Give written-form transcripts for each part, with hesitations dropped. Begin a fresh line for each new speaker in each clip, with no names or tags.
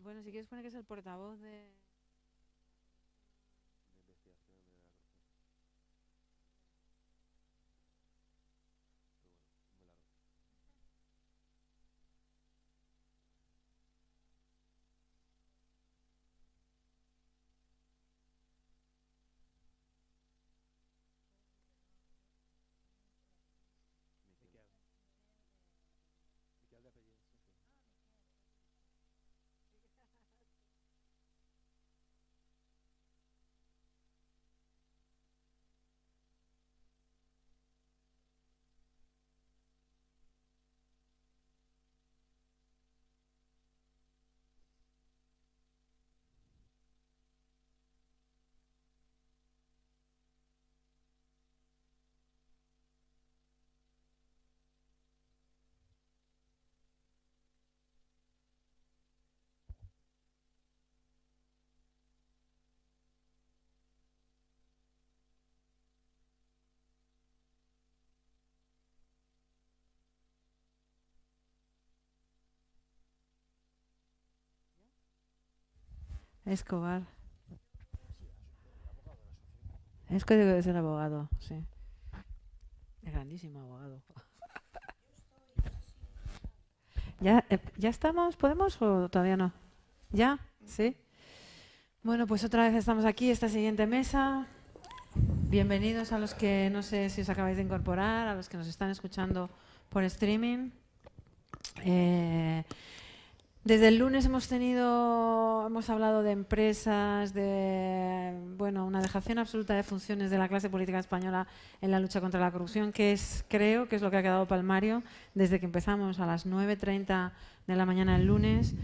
Bueno, si quieres poner que es el portavoz de... Escobar. Es que debe de ser abogado, sí. Es grandísimo abogado. ¿Ya estamos? ¿Podemos o todavía no? ¿Ya? ¿Sí? Bueno, pues otra vez estamos aquí, esta siguiente mesa. Bienvenidos a los que no sé si os acabáis de incorporar, a los que nos están escuchando por streaming. Desde el lunes hemos hablado de empresas, de una dejación absoluta de funciones de la clase política española en la lucha contra la corrupción, creo que es lo que ha quedado palmario desde que empezamos a las 9:30 de la mañana el lunes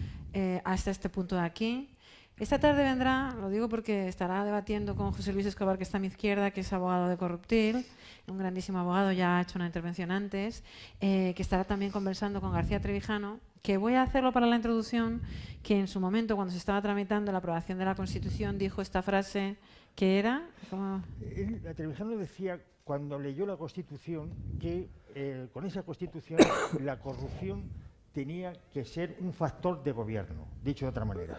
hasta este punto de aquí. Esta tarde vendrá, lo digo porque estará debatiendo con José Luis Escobar, que está a mi izquierda, que es abogado de Corruptil, un grandísimo abogado, ya ha hecho una intervención antes, que estará también conversando con García Trevijano, que voy a hacerlo para la introducción, que en su momento, cuando se estaba tramitando la aprobación de la Constitución, dijo esta frase, que era...
Trevijano decía, cuando leyó la Constitución, que con esa Constitución la corrupción tenía que ser un factor de gobierno, dicho de otra manera.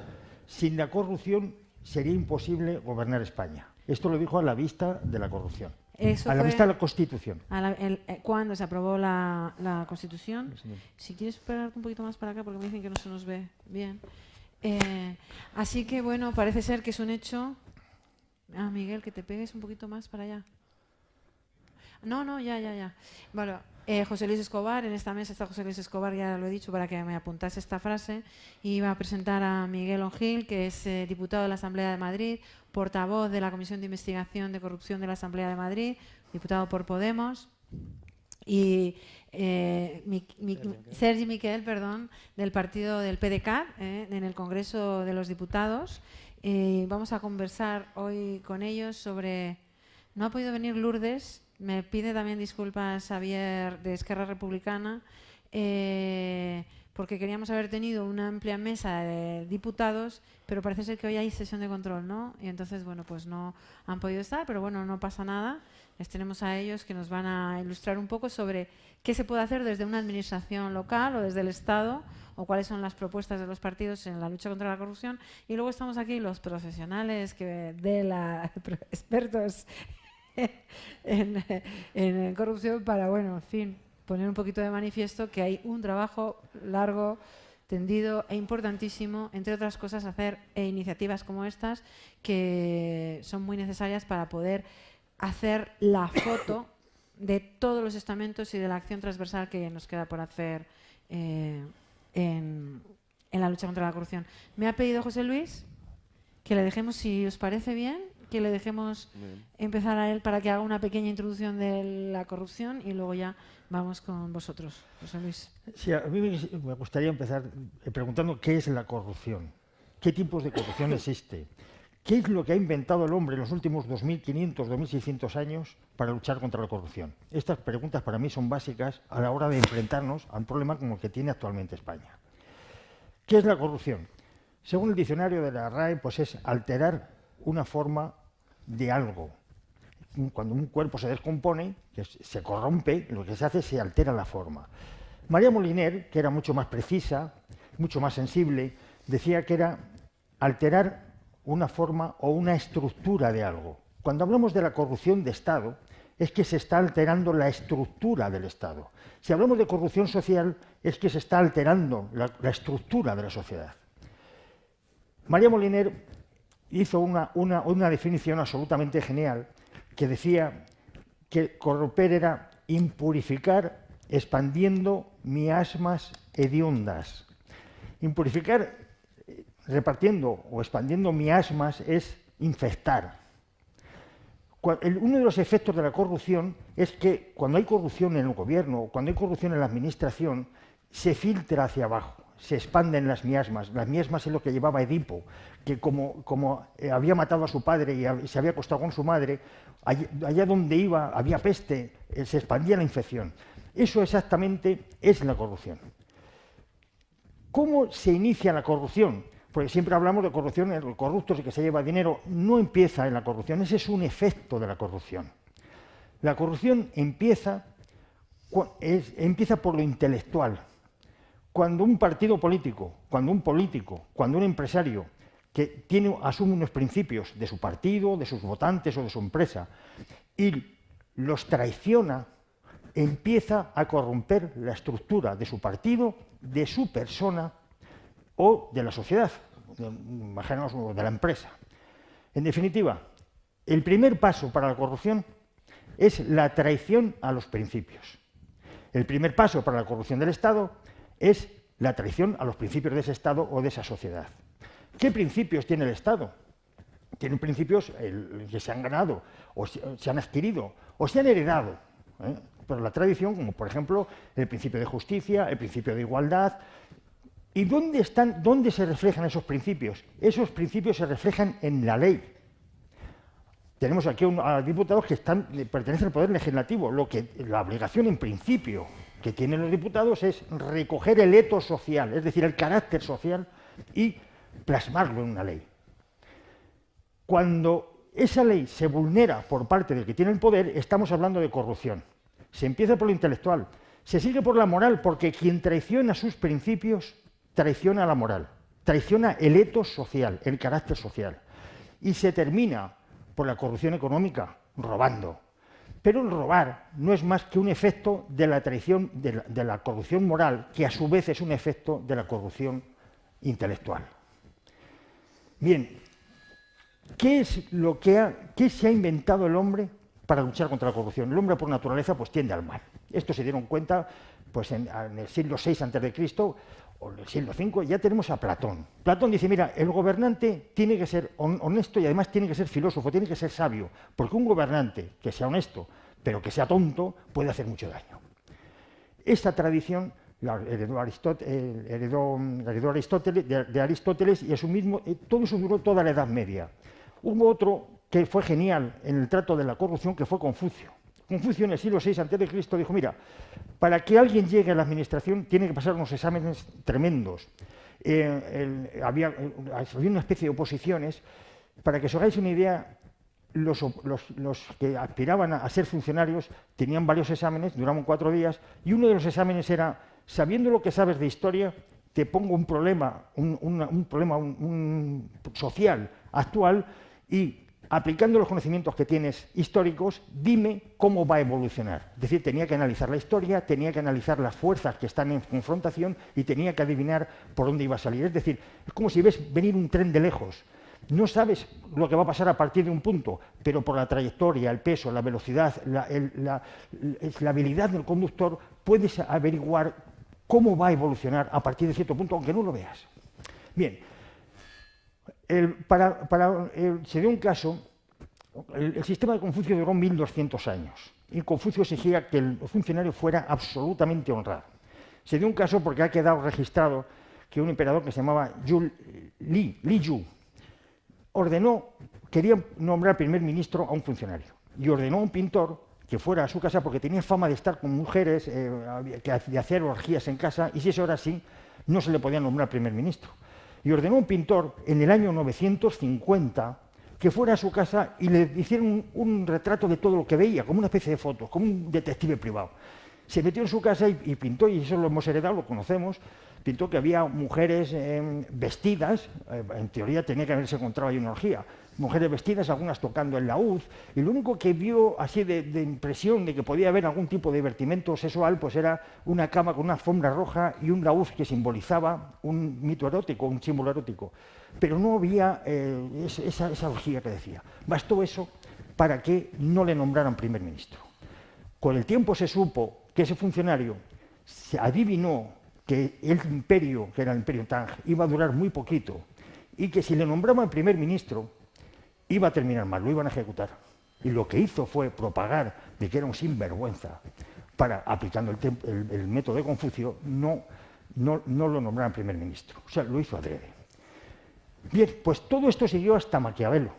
Sin la corrupción sería imposible gobernar España. Esto lo dijo a la vista de la corrupción.
Eso
a la vista de la Constitución.
Cuando se aprobó la Constitución. Si quieres esperarte un poquito más para acá, porque me dicen que no se nos ve bien. Así que, bueno, parece ser que es un hecho... Miguel, que te pegues un poquito más para allá. No, ya. Bueno, José Luis Escobar, en esta mesa está José Luis Escobar, ya lo he dicho para que me apuntase esta frase. Iba a presentar a Miguel Ongil, que es diputado de la Asamblea de Madrid, portavoz de la Comisión de Investigación de Corrupción de la Asamblea de Madrid, diputado por Podemos, y Sergi Miquel, del partido del PDeCAT, en el Congreso de los Diputados. Vamos a conversar hoy con ellos sobre... No ha podido venir Lourdes, me pide también disculpas Xavier de Esquerra Republicana, porque queríamos haber tenido una amplia mesa de diputados, pero parece ser que hoy hay sesión de control, ¿no? Y entonces, bueno, pues no han podido estar, pero bueno, no pasa nada. Les tenemos a ellos que nos van a ilustrar un poco sobre qué se puede hacer desde una administración local o desde el Estado, o cuáles son las propuestas de los partidos en la lucha contra la corrupción. Y luego estamos aquí los profesionales, expertos en corrupción, para, bueno, en fin, poner un poquito de manifiesto que hay un trabajo largo, tendido e importantísimo, entre otras cosas, hacer iniciativas como estas que son muy necesarias para poder hacer la foto de todos los estamentos y de la acción transversal que nos queda por hacer en la lucha contra la corrupción. Me ha pedido José Luis que le dejemos, si os parece bien, que le dejemos empezar a él para que haga una pequeña introducción de la corrupción y luego ya vamos con vosotros, José Luis.
Sí, a mí me gustaría empezar preguntando qué es la corrupción, qué tipos de corrupción existe, qué es lo que ha inventado el hombre en los últimos 2.500, 2.600 años para luchar contra la corrupción. Estas preguntas para mí son básicas a la hora de enfrentarnos a un problema como el que tiene actualmente España. ¿Qué es la corrupción? Según el diccionario de la RAE, pues es alterar una forma de algo. Cuando un cuerpo se descompone, que se corrompe, lo que se hace es se altera la forma. María Moliner, que era mucho más precisa, mucho más sensible, decía que era alterar una forma o una estructura de algo. Cuando hablamos de la corrupción de Estado, es que se está alterando la estructura del Estado. Si hablamos de corrupción social, es que se está alterando la estructura de la sociedad. María Moliner hizo una definición absolutamente genial que decía que corromper era impurificar expandiendo miasmas hediondas. Impurificar repartiendo o expandiendo miasmas es infectar. Uno de los efectos de la corrupción es que cuando hay corrupción en el gobierno o cuando hay corrupción en la administración, se filtra hacia abajo, se expanden las miasmas. Las miasmas es lo que llevaba Edipo, que como había matado a su padre y se había acostado con su madre, allá donde iba había peste, se expandía la infección. Eso exactamente es la corrupción. ¿Cómo se inicia la corrupción? Porque siempre hablamos de corrupción, el corrupto es el que se lleva dinero. No empieza en la corrupción, ese es un efecto de la corrupción. La corrupción empieza por lo intelectual. Cuando un partido político, cuando un político, cuando un empresario que asume unos principios de su partido, de sus votantes o de su empresa y los traiciona, empieza a corromper la estructura de su partido, de su persona o de la sociedad, imaginaos, de la empresa. En definitiva, el primer paso para la corrupción es la traición a los principios. El primer paso para la corrupción del Estado es la traición a los principios de ese Estado o de esa sociedad. ¿Qué principios tiene el Estado? Tienen principios que se han ganado, o se han adquirido, o se han heredado por la tradición, como por ejemplo el principio de justicia, el principio de igualdad. ¿Y dónde se reflejan esos principios? Esos principios se reflejan en la ley. Tenemos aquí a diputados que pertenecen al Poder Legislativo. La obligación en principio que tienen los diputados es recoger el etos social, es decir, el carácter social, y plasmarlo en una ley. Cuando esa ley se vulnera por parte del que tiene el poder, estamos hablando de corrupción. Se empieza por lo intelectual, se sigue por la moral, porque quien traiciona sus principios traiciona la moral, traiciona el etos social, el carácter social. Y se termina por la corrupción económica, robando. Pero el robar no es más que un efecto de la traición, de la corrupción moral, que a su vez es un efecto de la corrupción intelectual. Bien, ¿qué se ha inventado el hombre para luchar contra la corrupción? El hombre por naturaleza pues tiende al mal. Esto se dieron cuenta pues en el siglo VI a.C. o en el siglo V, ya tenemos a Platón. Platón dice, mira, el gobernante tiene que ser honesto y además tiene que ser filósofo, tiene que ser sabio, porque un gobernante que sea honesto, pero que sea tonto, puede hacer mucho daño. Esta tradición la heredó Aristóteles, de Aristóteles, y eso mismo, todo eso duró toda la Edad Media. Hubo otro que fue genial en el trato de la corrupción, que fue Confucio. Confucio en el siglo VI a.C. dijo, mira, para que alguien llegue a la administración tiene que pasar unos exámenes tremendos. Había una especie de oposiciones. Para que os hagáis una idea, los que aspiraban a ser funcionarios tenían varios exámenes, duraban 4 días, y uno de los exámenes era, sabiendo lo que sabes de historia, te pongo un problema social actual y aplicando los conocimientos que tienes históricos, dime cómo va a evolucionar. Es decir, tenía que analizar la historia, tenía que analizar las fuerzas que están en confrontación y tenía que adivinar por dónde iba a salir. Es decir, es como si ves venir un tren de lejos. No sabes lo que va a pasar a partir de un punto, pero por la trayectoria, el peso, la velocidad, la habilidad del conductor, puedes averiguar cómo va a evolucionar a partir de cierto punto, aunque no lo veas. Bien. Se dio un caso, el sistema de Confucio duró 1200 años y Confucio exigía que el funcionario fuera absolutamente honrado. Se dio un caso porque ha quedado registrado que un emperador que se llamaba Li Yu quería nombrar primer ministro a un funcionario y ordenó a un pintor que fuera a su casa porque tenía fama de estar con mujeres, de hacer orgías en casa, y si eso era así, no se le podía nombrar primer ministro. Y ordenó a un pintor en el año 950 que fuera a su casa y le hicieron un retrato de todo lo que veía, como una especie de fotos, como un detective privado. Se metió en su casa y pintó, y eso lo hemos heredado, lo conocemos, pintó que había mujeres vestidas, en teoría tenía que haberse encontrado ahí una orgía, mujeres vestidas, algunas tocando el laúd, y lo único que vio así de impresión de que podía haber algún tipo de divertimento sexual, pues era una cama con una alfombra roja y un laúd que simbolizaba un mito erótico, un símbolo erótico. Pero no había esa orgía que decía. Bastó eso para que no le nombraran primer ministro. Con el tiempo se supo que ese funcionario se adivinó que el imperio, que era el imperio Tang, iba a durar muy poquito y que si le nombraban primer ministro iba a terminar mal, lo iban a ejecutar. Y lo que hizo fue propagar de que era un sinvergüenza para, aplicando el método de Confucio, no lo nombraran primer ministro. O sea, lo hizo adrede. Bien, pues todo esto siguió hasta Maquiavelo.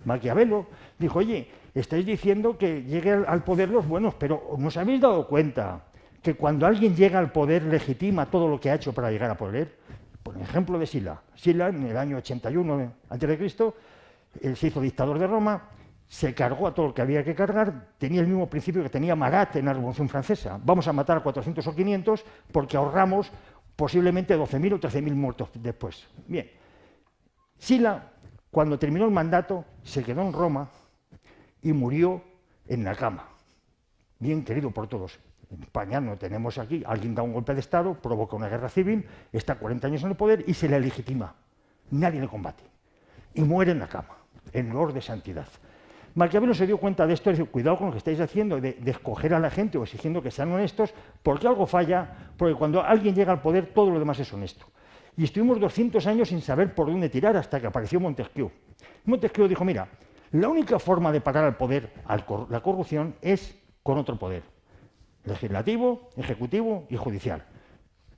Maquiavelo dijo, oye, estáis diciendo que llegue al poder los buenos, pero ¿no os habéis dado cuenta que cuando alguien llega al poder legitima todo lo que ha hecho para llegar al poder? Por ejemplo de Sila. Sila, en el año 81 a.C., se hizo dictador de Roma, se cargó a todo lo que había que cargar, tenía el mismo principio que tenía Marat en la Revolución Francesa. Vamos a matar a 400 o 500 porque ahorramos posiblemente 12.000 o 13.000 muertos después. Bien. Sila, cuando terminó el mandato, se quedó en Roma y murió en la cama. Bien querido por todos. En España no tenemos aquí, alguien da un golpe de Estado, provoca una guerra civil, está 40 años en el poder y se le legitima. Nadie le combate. Y muere en la cama, en olor de santidad. Maquiavelo se dio cuenta de esto y dice, cuidado con lo que estáis haciendo, de escoger a la gente o exigiendo que sean honestos, porque algo falla, porque cuando alguien llega al poder, todo lo demás es honesto. Y estuvimos 200 años sin saber por dónde tirar hasta que apareció Montesquieu. Montesquieu dijo, mira, la única forma de parar al poder, la corrupción, es con otro poder. Legislativo, ejecutivo y judicial.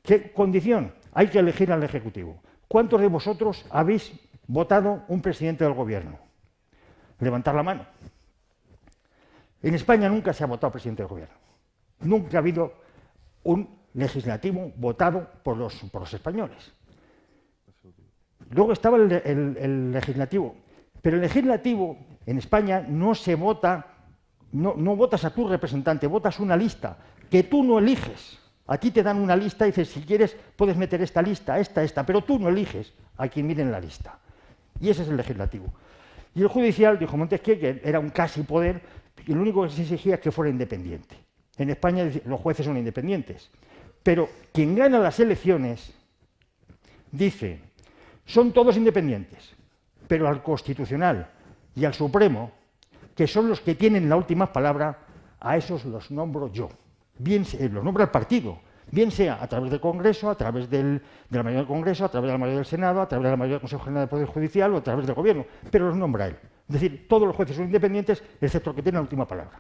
¿Qué condición? Hay que elegir al ejecutivo. ¿Cuántos de vosotros habéis votado un presidente del gobierno? Levantar la mano. En España nunca se ha votado presidente del gobierno. Nunca ha habido un legislativo votado por los españoles. Luego estaba el legislativo. Pero el legislativo en España no se vota, no votas a tu representante, votas una lista que tú no eliges. A ti te dan una lista y dices, si quieres puedes meter esta lista, esta, pero tú no eliges a quien mire en la lista. Y ese es el legislativo. Y el judicial, dijo Montesquieu, que era un casi poder, y lo único que se exigía es que fuera independiente. En España los jueces son independientes. Pero quien gana las elecciones dice, son todos independientes, pero al Constitucional y al Supremo, que son los que tienen la última palabra, a esos los nombro yo. Bien los nombra el partido, bien sea a través del Congreso, a través de la mayoría del Congreso, a través de la mayoría del Senado, a través de la mayoría del Consejo General del Poder Judicial o a través del Gobierno, pero los nombra él. Es decir, todos los jueces son independientes, excepto el que tiene la última palabra.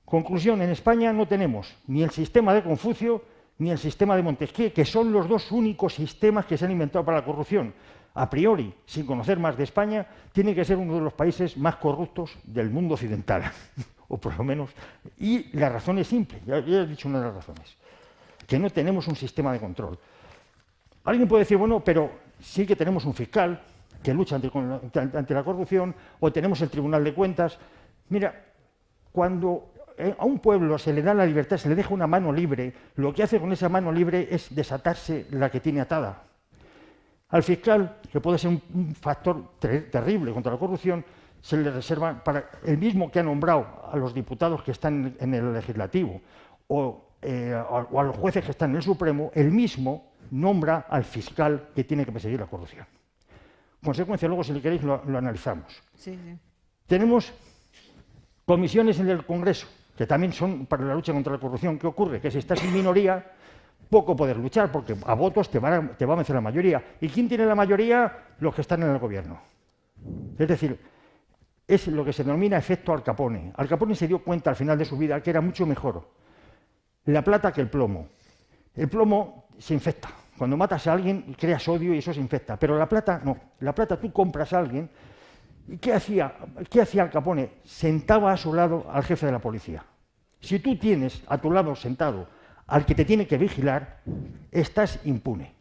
Conclusión, en España no tenemos ni el sistema de Confucio ni el sistema de Montesquieu, que son los dos únicos sistemas que se han inventado para la corrupción. A priori, sin conocer más de España, tiene que ser uno de los países más corruptos del mundo occidental, o por lo menos. Y la razón es simple, ya he dicho una de las razones, que no tenemos un sistema de control. Alguien puede decir, bueno, pero sí que tenemos un fiscal que lucha ante la corrupción, o tenemos el Tribunal de Cuentas. Mira, cuando a un pueblo se le da la libertad, se le deja una mano libre, lo que hace con esa mano libre es desatarse la que tiene atada. Al fiscal, que puede ser un factor terrible contra la corrupción, se le reserva para el mismo que ha nombrado a los diputados que están en el legislativo o a los jueces que están en el Supremo, el mismo nombra al fiscal que tiene que perseguir la corrupción. Consecuencia, luego, si le queréis, lo analizamos.
Sí, sí.
Tenemos comisiones en el Congreso, que también son para la lucha contra la corrupción. ¿Qué ocurre? Que si estás en minoría, poco poder luchar, porque a votos te va a vencer la mayoría. ¿Y quién tiene la mayoría? Los que están en el gobierno. Es decir, es lo que se denomina efecto Al Capone. Al Capone se dio cuenta al final de su vida que era mucho mejor la plata que el plomo. El plomo se infecta. Cuando matas a alguien, creas odio y eso se infecta. Pero la plata no. La plata tú compras a alguien. ¿Y qué hacía Al Capone? Sentaba a su lado al jefe de la policía. Si tú tienes a tu lado sentado al que te tiene que vigilar, estás impune.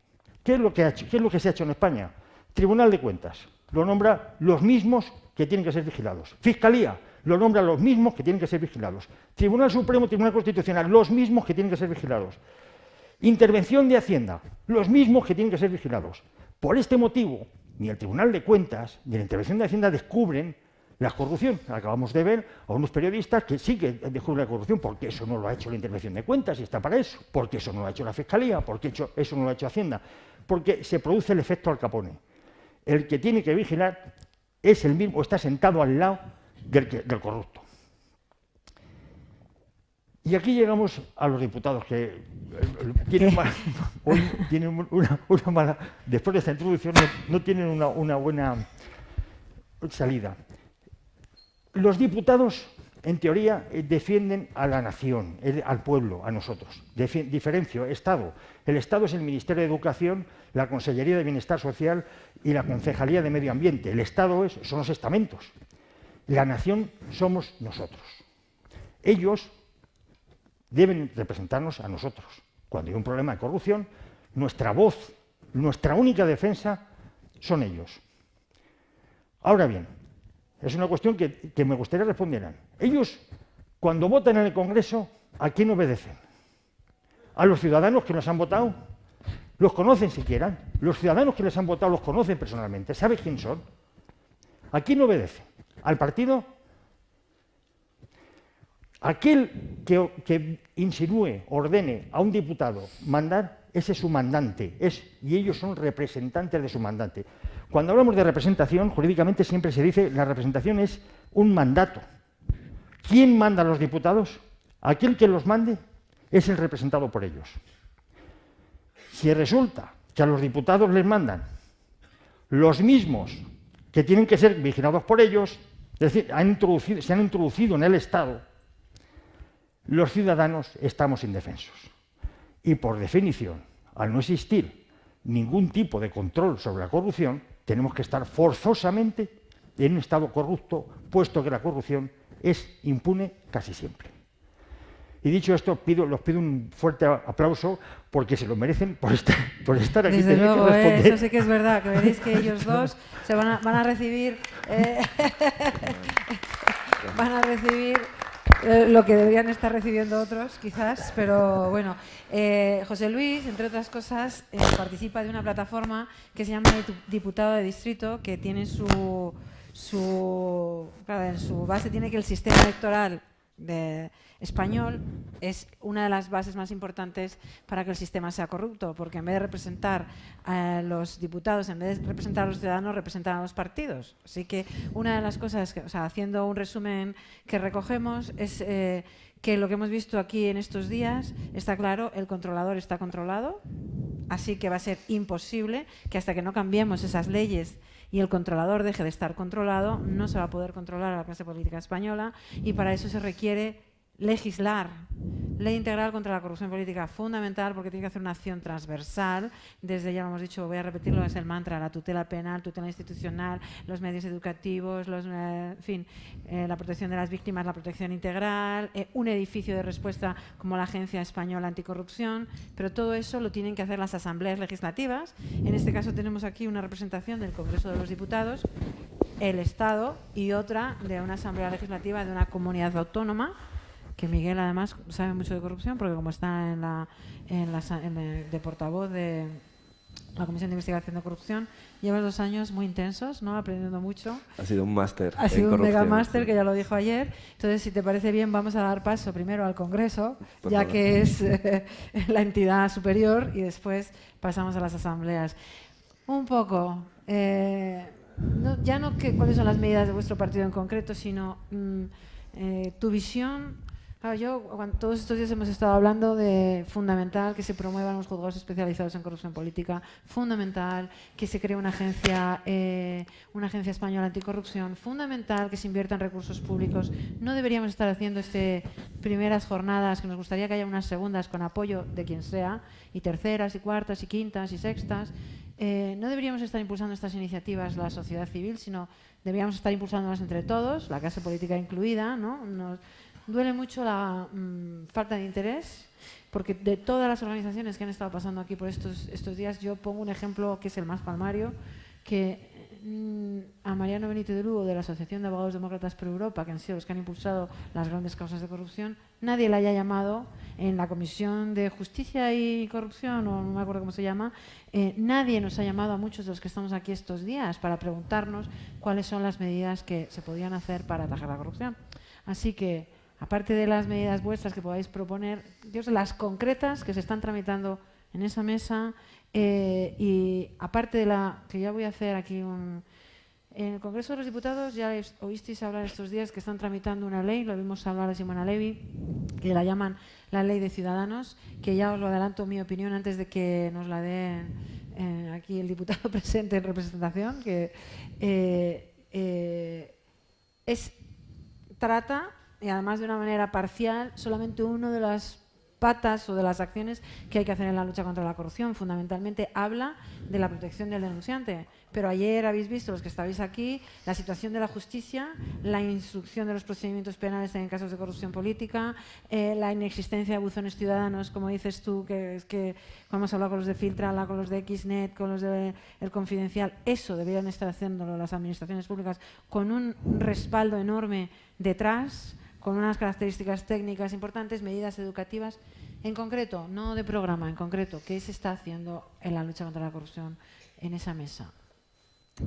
¿Qué es lo que se ha hecho en España? Tribunal de Cuentas lo nombra los mismos que tienen que ser vigilados. Fiscalía lo nombra los mismos que tienen que ser vigilados. Tribunal Supremo, Tribunal Constitucional, los mismos que tienen que ser vigilados. Intervención de Hacienda, los mismos que tienen que ser vigilados. Por este motivo, ni el Tribunal de Cuentas ni la Intervención de Hacienda descubren la corrupción. Acabamos de ver a unos periodistas que sí que descubren la corrupción, porque eso no lo ha hecho la Intervención de Cuentas y está para eso, porque eso no lo ha hecho la Fiscalía, porque eso no lo ha hecho Hacienda, porque se produce el efecto Al Capone. El que tiene que vigilar es el mismo, está sentado al lado del corrupto. Y aquí llegamos a los diputados que tienen una mala... Después de esta introducción no tienen una buena salida. Los diputados, en teoría, defienden a la nación, al pueblo, a nosotros. Diferencio, Estado. El Estado es el Ministerio de Educación, la Consellería de Bienestar Social y la Concejalía de Medio Ambiente. El Estado son los estamentos. La nación somos nosotros. Ellos deben representarnos a nosotros. Cuando hay un problema de corrupción, nuestra voz, nuestra única defensa son ellos. Ahora bien, es una cuestión que me gustaría respondieran. Ellos, cuando votan en el Congreso, ¿a quién obedecen? ¿A los ciudadanos que nos han votado? ¿Los conocen siquiera? ¿Los ciudadanos que les han votado los conocen personalmente? ¿Saben quién son? ¿A quién obedecen? ¿Al partido? Aquel que insinúe, ordene a un diputado mandar, ese es su mandante, y ellos son representantes de su mandante. Cuando hablamos de representación, jurídicamente siempre se dice que la representación es un mandato. ¿Quién manda a los diputados? Aquel que los mande es el representado por ellos. Si resulta que a los diputados les mandan los mismos que tienen que ser vigilados por ellos, es decir, se han introducido en el Estado, los ciudadanos estamos indefensos. Y por definición, al no existir ningún tipo de control sobre la corrupción, tenemos que estar forzosamente en un Estado corrupto, puesto que la corrupción es impune casi siempre. Y dicho esto, los pido un fuerte aplauso porque se lo merecen por estar aquí.
Desde luego, eso sí que es verdad, que veréis que ellos dos se van a recibir lo que deberían estar recibiendo otros, quizás, pero bueno. José Luis, entre otras cosas, participa de una plataforma que se llama Diputado de Distrito, que tiene claro, en su base tiene que el sistema electoral español es una de las bases más importantes para que el sistema sea corrupto, porque en vez de representar a los diputados, en vez de representar a los ciudadanos, representan a los partidos. Así que una de las cosas, haciendo un resumen que recogemos, es que lo que hemos visto aquí en estos días, está claro, el controlador está controlado, así que va a ser imposible que hasta que no cambiemos esas leyes y el controlador deje de estar controlado, no se va a poder controlar a la clase política española, y para eso se requiere legislar. Ley integral contra la corrupción política, fundamental, porque tiene que hacer una acción transversal, desde, ya lo hemos dicho, voy a repetirlo, es el mantra, la tutela penal, tutela institucional, los medios educativos, la protección de las víctimas, la protección integral, un edificio de respuesta como la Agencia Española Anticorrupción, pero todo eso lo tienen que hacer las asambleas legislativas. En este caso tenemos aquí una representación del Congreso de los Diputados, el Estado, y otra de una asamblea legislativa de una comunidad autónoma, que Miguel además sabe mucho de corrupción, porque como está de portavoz de la Comisión de Investigación de Corrupción, lleva 2 años muy intensos, ¿no? Aprendiendo mucho.
Ha sido un máster.
Ha sido un mega máster, que ya lo dijo ayer. Entonces, si te parece bien, vamos a dar paso primero al Congreso, ya que es la entidad superior, y después pasamos a las asambleas. Un poco, ya no cuáles son las medidas de vuestro partido en concreto, sino tu visión. Claro, todos estos días hemos estado hablando de fundamental que se promuevan los juzgados especializados en corrupción política, fundamental que se cree una agencia española anticorrupción, fundamental que se inviertan recursos públicos. No deberíamos estar haciendo primeras jornadas, que nos gustaría que haya unas segundas con apoyo de quien sea, y terceras, y cuartas, y quintas, y sextas. No deberíamos estar impulsando estas iniciativas la sociedad civil, sino deberíamos estar impulsándolas entre todos, la clase política incluida, ¿no? Nos duele mucho la falta de interés, porque de todas las organizaciones que han estado pasando aquí por estos días, yo pongo un ejemplo que es el más palmario, que a Mariano Benito de Lugo de la Asociación de Abogados Demócratas por Europa, que han sido los que han impulsado las grandes causas de corrupción, nadie le haya llamado en la Comisión de Justicia y Corrupción, o no me acuerdo cómo se llama, nadie nos ha llamado a muchos de los que estamos aquí estos días para preguntarnos cuáles son las medidas que se podían hacer para atajar la corrupción. Así que, aparte de las medidas vuestras que podáis proponer, las concretas que se están tramitando en esa mesa, y aparte de la que ya voy a hacer aquí en el Congreso de los Diputados, ya oísteis hablar estos días que están tramitando una ley, lo vimos hablar de Simona Levi, que la llaman la Ley de Ciudadanos, que ya os lo adelanto mi opinión antes de que nos la dé aquí el diputado presente en representación, que trata, y además de una manera parcial, solamente uno de las patas o de las acciones que hay que hacer en la lucha contra la corrupción. Fundamentalmente habla de la protección del denunciante. Pero ayer habéis visto, los que estabais aquí, la situación de la justicia, la instrucción de los procedimientos penales en casos de corrupción política, la inexistencia de buzones ciudadanos, como dices tú, que es que vamos a hablar con los de Filtrala, con los de Xnet, con los de El Confidencial. Eso deberían estar haciéndolo las administraciones públicas con un respaldo enorme detrás, con unas características técnicas importantes, medidas educativas, en concreto, no de programa, en concreto, ¿qué se está haciendo en la lucha contra la corrupción en esa mesa?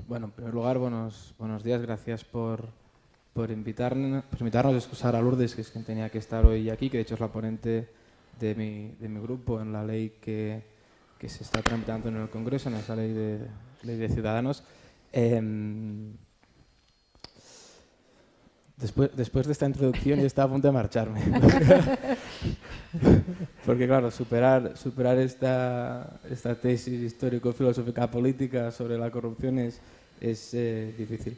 Bueno, en primer lugar, buenos días, gracias por invitarnos, excusar a Lourdes, que es quien tenía que estar hoy aquí, que de hecho es la ponente de mi grupo en la ley que se está tramitando en el Congreso, en esa ley de Ciudadanos. Después de esta introducción yo estaba a punto de marcharme. Porque claro, superar esta tesis histórico-filosófica política sobre la corrupción es difícil.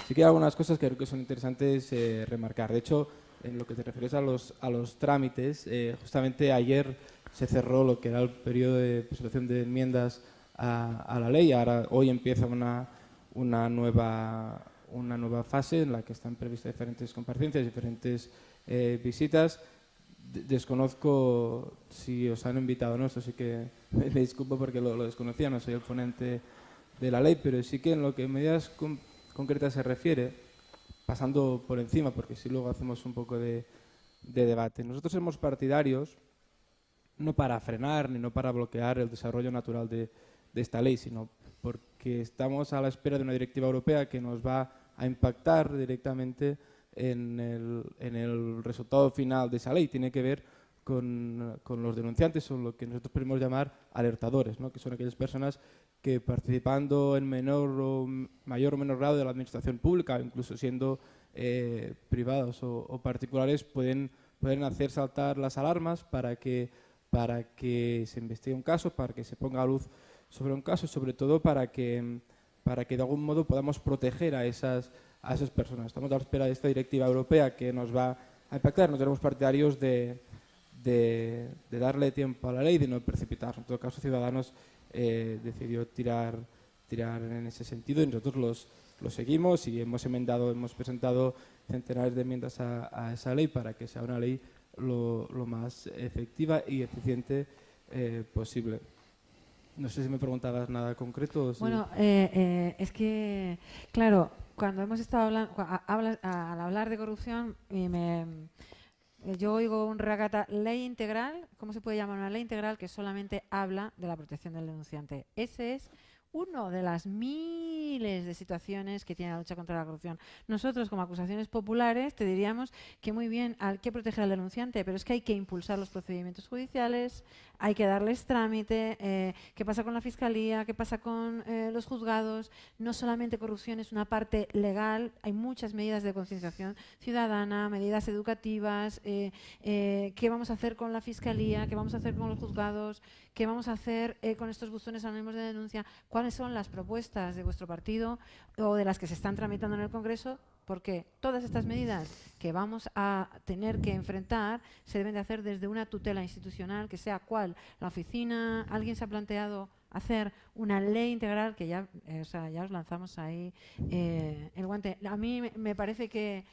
Sí que hay algunas cosas que creo que son interesantes remarcar. De hecho, en lo que te refieres a los trámites, justamente ayer se cerró lo que era el periodo de presentación de enmiendas a la ley. Ahora, hoy empieza una nueva fase en la que están previstas diferentes comparecencias, diferentes visitas. Desconozco si os han invitado o no, esto sí que me disculpo porque lo desconocía, no soy el ponente de la ley, pero sí que en lo que medidas concretas se refiere, pasando por encima, porque si luego hacemos un poco de debate. Nosotros somos partidarios no para frenar ni no para bloquear el desarrollo natural de esta ley, sino porque estamos a la espera de una directiva europea que nos va a impactar directamente en el resultado final de esa ley. Tiene que ver con los denunciantes, o lo que nosotros podemos llamar alertadores, ¿no? Que son aquellas personas que, participando en mayor o menor grado de la administración pública, incluso siendo privados o particulares, pueden hacer saltar las alarmas para que se investigue un caso, para que se ponga a luz sobre un caso, sobre todo para que de algún modo podamos proteger a esas personas. Estamos a la espera de esta directiva europea que nos va a impactar. No tenemos partidarios de darle tiempo a la ley, de no precipitar. En todo caso, Ciudadanos decidió tirar en ese sentido y nosotros lo seguimos y hemos presentado centenares de enmiendas a esa ley para que sea una ley lo más efectiva y eficiente posible. No sé si me preguntabas nada concreto. O si...
Bueno, es que, claro, cuando hemos estado hablando, al hablar de corrupción, yo oigo un ragata ley integral. ¿Cómo se puede llamar una ley integral que solamente habla de la protección del denunciante? Ese es uno de las miles de situaciones que tiene la lucha contra la corrupción. Nosotros, como acusaciones populares, te diríamos que muy bien, hay que proteger al denunciante, pero es que hay que impulsar los procedimientos judiciales, hay que darles trámite. ¿Qué pasa con la Fiscalía? ¿Qué pasa con los juzgados? No solamente corrupción es una parte legal, hay muchas medidas de concienciación ciudadana, medidas educativas. ¿Qué vamos a hacer con la Fiscalía? ¿Qué vamos a hacer con los juzgados? ¿Qué vamos a hacer con estos buzones anónimos de denuncia? ¿Cuáles son las propuestas de vuestro partido o de las que se están tramitando en el Congreso? Porque todas estas medidas que vamos a tener que enfrentar se deben de hacer desde una tutela institucional, que sea cual la oficina. ¿Alguien se ha planteado hacer una ley integral? Que ya, ya os lanzamos ahí el guante. A mí me parece que,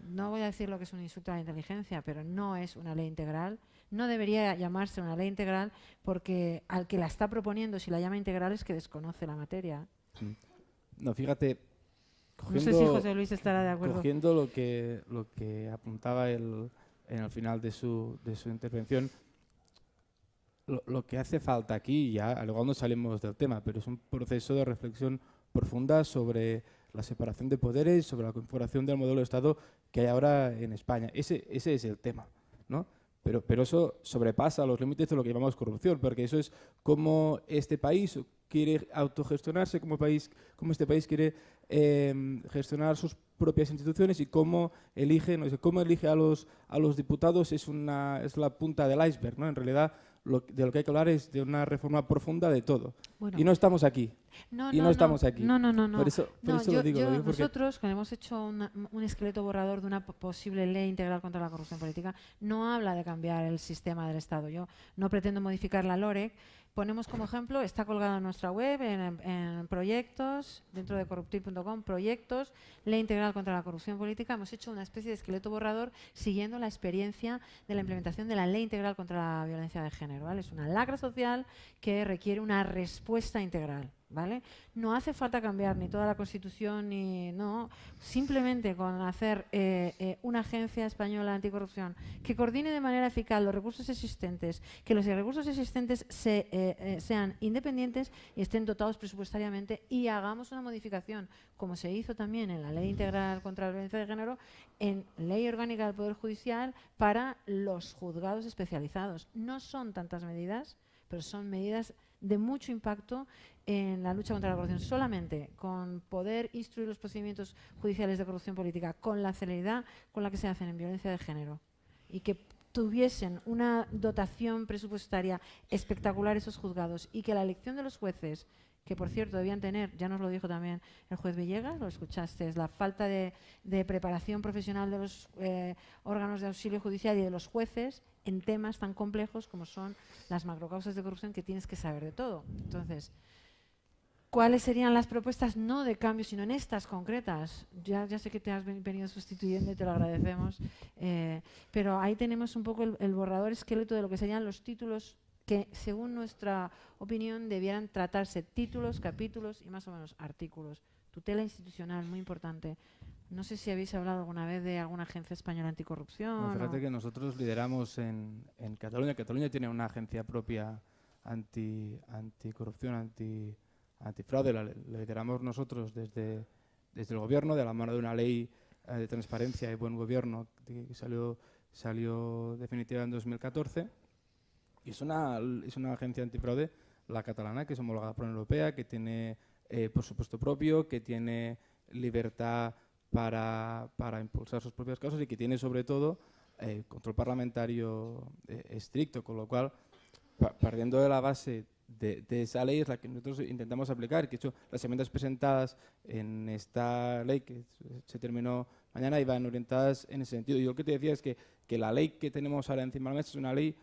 no voy a decir lo que es un insulto a la inteligencia, pero no es una ley integral. No debería llamarse una ley integral porque al que la está proponiendo, si la llama integral, es que desconoce la materia.
No, fíjate,
No sé si José Luis estará de acuerdo.
cogiendo lo que apuntaba él al final de su intervención, lo que hace falta aquí, ya al igual no salimos del tema, pero es un proceso de reflexión profunda sobre la separación de poderes, sobre la configuración del modelo de Estado que hay ahora en España. Ese es el tema, ¿no? Pero eso sobrepasa los límites de lo que llamamos corrupción, porque eso es cómo este país quiere autogestionarse, cómo este país quiere gestionar sus propias instituciones y cómo elige, no sé, cómo elige a los diputados es la punta del iceberg, ¿no? En realidad de lo que hay que hablar es de una reforma profunda de todo.
Bueno.
Y no estamos aquí.
No
estamos aquí.
No.
Por eso lo digo. Lo digo porque
nosotros, cuando hemos hecho un esqueleto borrador de una posible ley integral contra la corrupción política, no habla de cambiar el sistema del Estado. Yo no pretendo modificar la LOREC. Ponemos como ejemplo, está colgado en nuestra web, en proyectos, dentro de corruptil.com, proyectos, ley integral contra la corrupción política. Hemos hecho una especie de esqueleto borrador siguiendo la experiencia de la implementación de la ley integral contra la violencia de género, ¿vale? Es una lacra social que requiere una respuesta integral, ¿vale? No hace falta cambiar ni toda la Constitución, ni no, simplemente con hacer una agencia española anticorrupción que coordine de manera eficaz los recursos existentes, que los recursos existentes sean independientes y estén dotados presupuestariamente, y hagamos una modificación, como se hizo también en la Ley Integral contra la Violencia de Género, en Ley Orgánica del Poder Judicial para los juzgados especializados. No son tantas medidas, pero son medidas de mucho impacto en la lucha contra la corrupción. Solamente con poder instruir los procedimientos judiciales de corrupción política con la celeridad con la que se hacen en violencia de género, y que tuviesen una dotación presupuestaria espectacular esos juzgados, y que la elección de los jueces, que por cierto debían tener, ya nos lo dijo también el juez Villegas, lo escuchaste, es la falta de preparación profesional de los órganos de auxilio judicial y de los jueces en temas tan complejos como son las macrocausas de corrupción, que tienes que saber de todo. Entonces, ¿cuáles serían las propuestas? No de cambio, sino en estas concretas. Ya sé que te has venido sustituyendo y te lo agradecemos, pero ahí tenemos un poco el borrador esqueleto de lo que serían los títulos que, según nuestra opinión, debieran tratarse títulos, capítulos y más o menos artículos. Tutela institucional, muy importante. No sé si habéis hablado alguna vez de alguna agencia española anticorrupción.
Bueno, fíjate que nosotros lideramos en Cataluña. Cataluña tiene una agencia propia anticorrupción, antifraude. La lideramos nosotros desde el gobierno, de la mano de una ley de transparencia y buen gobierno que salió definitiva en 2014. Y es una agencia antifraude, la catalana, que es homologada por la Unión Europea, que tiene presupuesto propio, que tiene libertad para impulsar sus propias causas y que tiene sobre todo control parlamentario estricto, con lo cual, partiendo de la base de esa ley es la que nosotros intentamos aplicar, que de hecho las enmiendas presentadas en esta ley que se terminó mañana iban orientadas en ese sentido. Y yo lo que te decía es que la ley que tenemos ahora encima de la mesa es una ley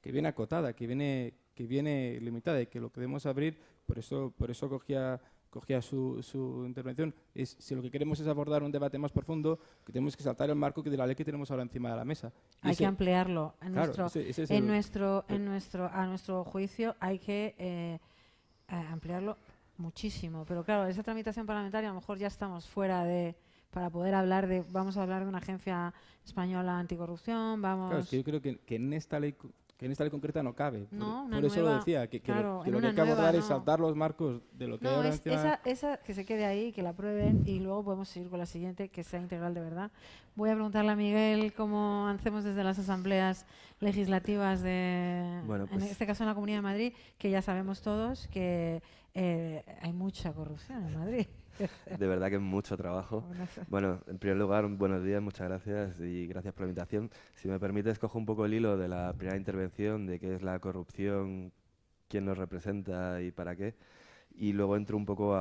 que viene acotada, que viene limitada, y que lo que debemos abrir, por eso cogía su intervención, es si lo que queremos es abordar un debate más profundo, que tenemos que saltar el marco de la ley que tenemos ahora encima de la mesa.
Hay que ampliarlo. A nuestro juicio hay que ampliarlo muchísimo. Pero claro, esa tramitación parlamentaria a lo mejor ya estamos fuera para poder vamos a hablar de una agencia española anticorrupción,
Claro, es que yo creo que en esta ley concreta no cabe.
No,
por eso lo decía, que lo que hay que abordar es saltar los marcos de lo que hay ahora encima.
Esa que se quede ahí, que la aprueben, y luego podemos seguir con la siguiente, que sea integral de verdad. Voy a preguntarle a Miguel cómo hacemos desde las asambleas legislativas en este caso en la Comunidad de Madrid, que ya sabemos todos que hay mucha corrupción en Madrid.
De verdad que es mucho trabajo. Bueno, en primer lugar, buenos días, muchas gracias y gracias por la invitación. Si me permites, cojo un poco el hilo de la primera intervención de qué es la corrupción, quién nos representa y para qué. Y luego entro un poco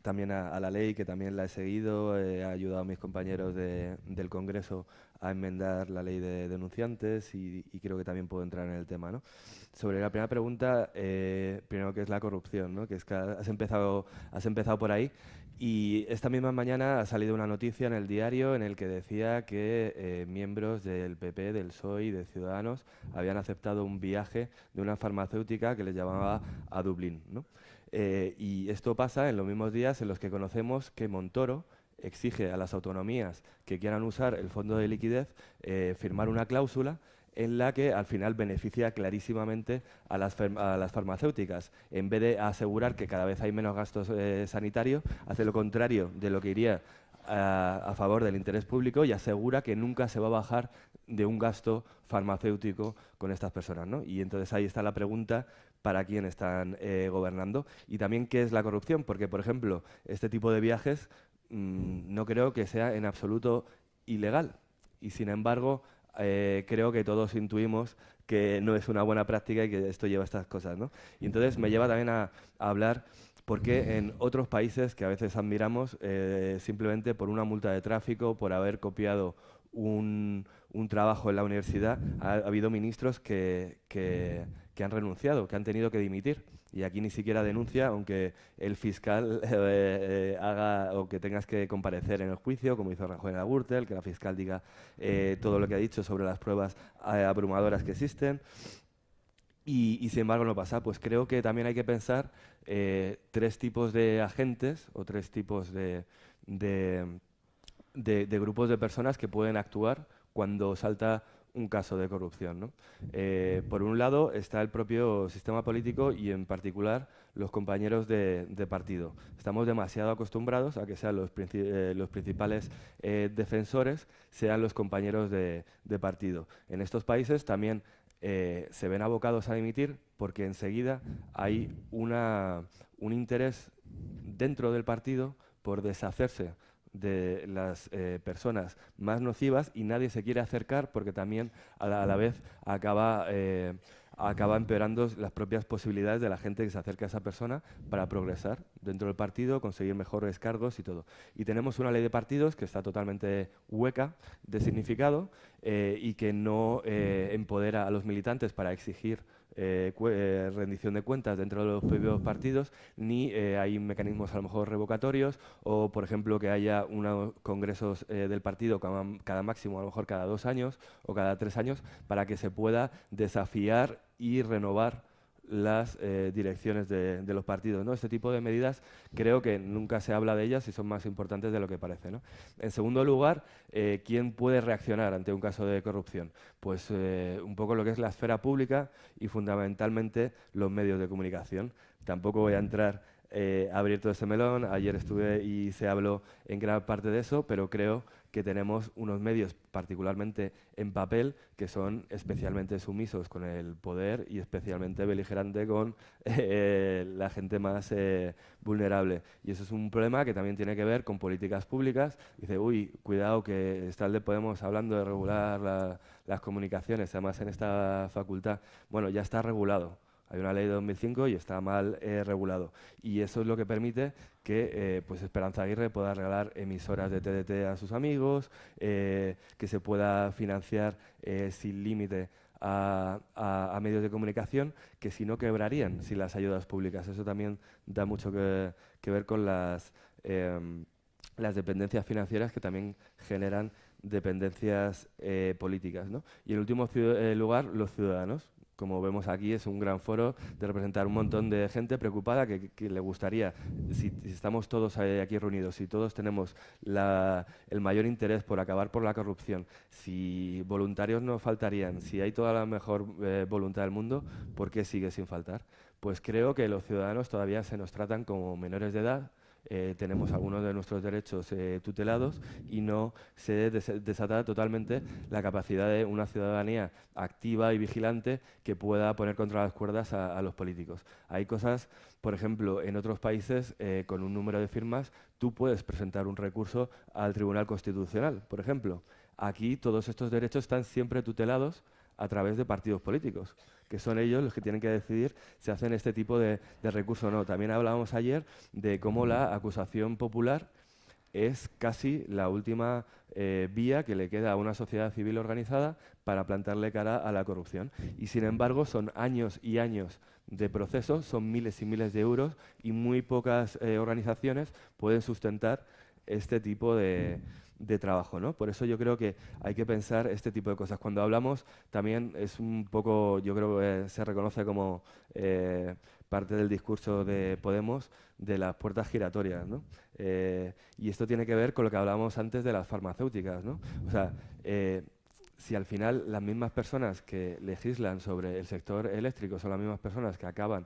también a la ley, que también la he seguido, he ayudado a mis compañeros del Congreso a enmendar la ley de denunciantes y creo que también puedo entrar en el tema, ¿no? Sobre la primera pregunta, primero, ¿qué es la corrupción?, ¿no? Que es que has empezado por ahí, y esta misma mañana ha salido una noticia en el diario en el que decía que miembros del PP, del PSOE y de Ciudadanos habían aceptado un viaje de una farmacéutica que les llamaba a Dublín, ¿no? Y esto pasa en los mismos días en los que conocemos que Montoro exige a las autonomías que quieran usar el fondo de liquidez firmar una cláusula en la que al final beneficia clarísimamente a las farmacéuticas. En vez de asegurar que cada vez hay menos gastos sanitarios, hace lo contrario de lo que iría a favor del interés público y asegura que nunca se va a bajar de un gasto farmacéutico con estas personas, ¿no? Y entonces ahí está la pregunta: ¿para quién están gobernando? Y también, ¿qué es la corrupción? Porque, por ejemplo, este tipo de viajes no creo que sea en absoluto ilegal. Y, sin embargo, creo que todos intuimos que no es una buena práctica y que esto lleva a estas cosas, ¿no? Y entonces me lleva también a hablar porque en otros países que a veces admiramos, simplemente por una multa de tráfico, por haber copiado un trabajo en la universidad, ha habido ministros que han renunciado, que han tenido que dimitir. Y aquí ni siquiera denuncia, aunque el fiscal haga o que tengas que comparecer en el juicio, como hizo Rajoy en la Gürtel, que la fiscal diga todo lo que ha dicho sobre las pruebas abrumadoras que existen. Y sin embargo no pasa. Pues creo que también hay que pensar tres tipos de agentes o tres tipos de grupos de personas que pueden actuar cuando salta un caso de corrupción, ¿no? Por un lado está el propio sistema político y, en particular, los compañeros de partido. Estamos demasiado acostumbrados a que sean los principales defensores, sean los compañeros de partido. En estos países también se ven abocados a dimitir porque enseguida hay un interés dentro del partido por deshacerse de las personas más nocivas, y nadie se quiere acercar porque también a la vez acaba empeorando las propias posibilidades de la gente que se acerca a esa persona para progresar dentro del partido, conseguir mejores cargos y todo. Y tenemos una ley de partidos que está totalmente hueca de significado y que no empodera a los militantes para exigir rendición de cuentas dentro de los propios partidos, ni hay mecanismos a lo mejor revocatorios, o por ejemplo que haya unos congresos del partido cada máximo, a lo mejor cada 2 años o cada 3 años, para que se pueda desafiar y renovar las direcciones de los partidos, ¿no? Este tipo de medidas creo que nunca se habla de ellas y son más importantes de lo que parece, ¿no? En segundo lugar, ¿quién puede reaccionar ante un caso de corrupción? Pues un poco lo que es la esfera pública y fundamentalmente los medios de comunicación. Tampoco voy a entrar a abrir todo este melón. Ayer estuve y se habló en gran parte de eso, pero creo que tenemos unos medios, particularmente en papel, que son especialmente sumisos con el poder y especialmente beligerante con la gente más vulnerable. Y eso es un problema que también tiene que ver con políticas públicas. Dice, uy, cuidado que está el de Podemos hablando de regular las comunicaciones, además en esta facultad. Bueno, ya está regulado. Hay una ley de 2005 y está mal regulado. Y eso es lo que permite que pues Esperanza Aguirre pueda regalar emisoras de TDT a sus amigos, que se pueda financiar sin límite a medios de comunicación que si no quebrarían sin las ayudas públicas. Eso también da mucho que ver con las dependencias financieras, que también generan dependencias políticas, ¿no? Y en último lugar, los ciudadanos. Como vemos aquí, es un gran foro de representar un montón de gente preocupada que le gustaría, si estamos todos aquí reunidos, si todos tenemos el mayor interés por acabar por la corrupción, si voluntarios no faltarían, si hay toda la mejor voluntad del mundo, ¿por qué sigue sin faltar? Pues creo que los ciudadanos todavía se nos tratan como menores de edad. Tenemos algunos de nuestros derechos tutelados y no se desata totalmente la capacidad de una ciudadanía activa y vigilante que pueda poner contra las cuerdas a los políticos. Hay cosas, por ejemplo, en otros países, con un número de firmas, tú puedes presentar un recurso al Tribunal Constitucional, por ejemplo. Aquí todos estos derechos están siempre tutelados a través de partidos políticos, que son ellos los que tienen que decidir si hacen este tipo de recurso o no. También hablábamos ayer de cómo la acusación popular es casi la última vía que le queda a una sociedad civil organizada para plantarle cara a la corrupción. Y sin embargo son años y años de procesos, son miles y miles de euros, y muy pocas organizaciones pueden sustentar este tipo de de trabajo, ¿no? Por eso yo creo que hay que pensar este tipo de cosas. Cuando hablamos también es un poco, yo creo que se reconoce como parte del discurso de Podemos de las puertas giratorias, ¿no? Y esto tiene que ver con lo que hablábamos antes de las farmacéuticas, ¿no? O sea, si al final las mismas personas que legislan sobre el sector eléctrico son las mismas personas que acaban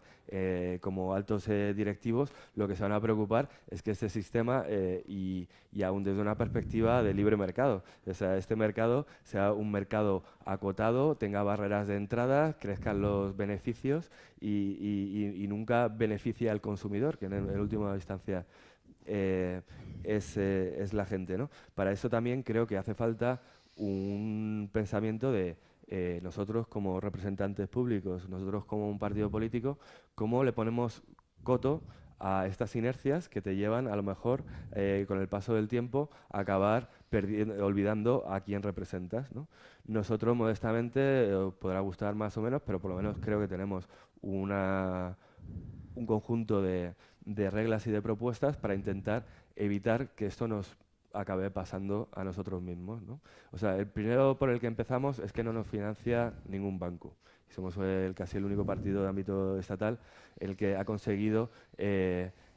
como altos directivos, lo que se van a preocupar es que este sistema, y aún desde una perspectiva de libre mercado, o sea, este mercado sea un mercado acotado, tenga barreras de entrada, crezcan los beneficios y nunca beneficie al consumidor, que en última instancia es la gente, ¿no? Para eso también creo que hace falta un pensamiento de nosotros como representantes públicos, nosotros como un partido político, cómo le ponemos coto a estas inercias que te llevan a lo mejor con el paso del tiempo a acabar olvidando a quién representas, ¿no? Nosotros modestamente, podrá gustar más o menos, pero por lo menos creo que tenemos un conjunto de reglas y de propuestas para intentar evitar que esto nos acabe pasando a nosotros mismos, ¿no? O sea, el primero por el que empezamos es que no nos financia ningún banco. Somos casi el único partido de ámbito estatal el que ha conseguido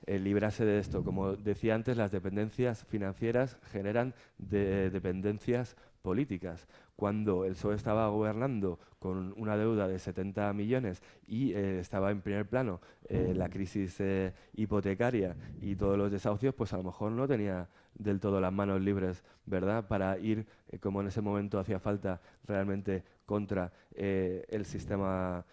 librarse de esto. Como decía antes, las dependencias financieras generan dependencias políticas. Cuando el PSOE estaba gobernando con una deuda de 70 millones y estaba en primer plano la crisis hipotecaria y todos los desahucios, pues a lo mejor no tenía del todo las manos libres, ¿verdad?, para ir, como en ese momento hacía falta, realmente contra el sistema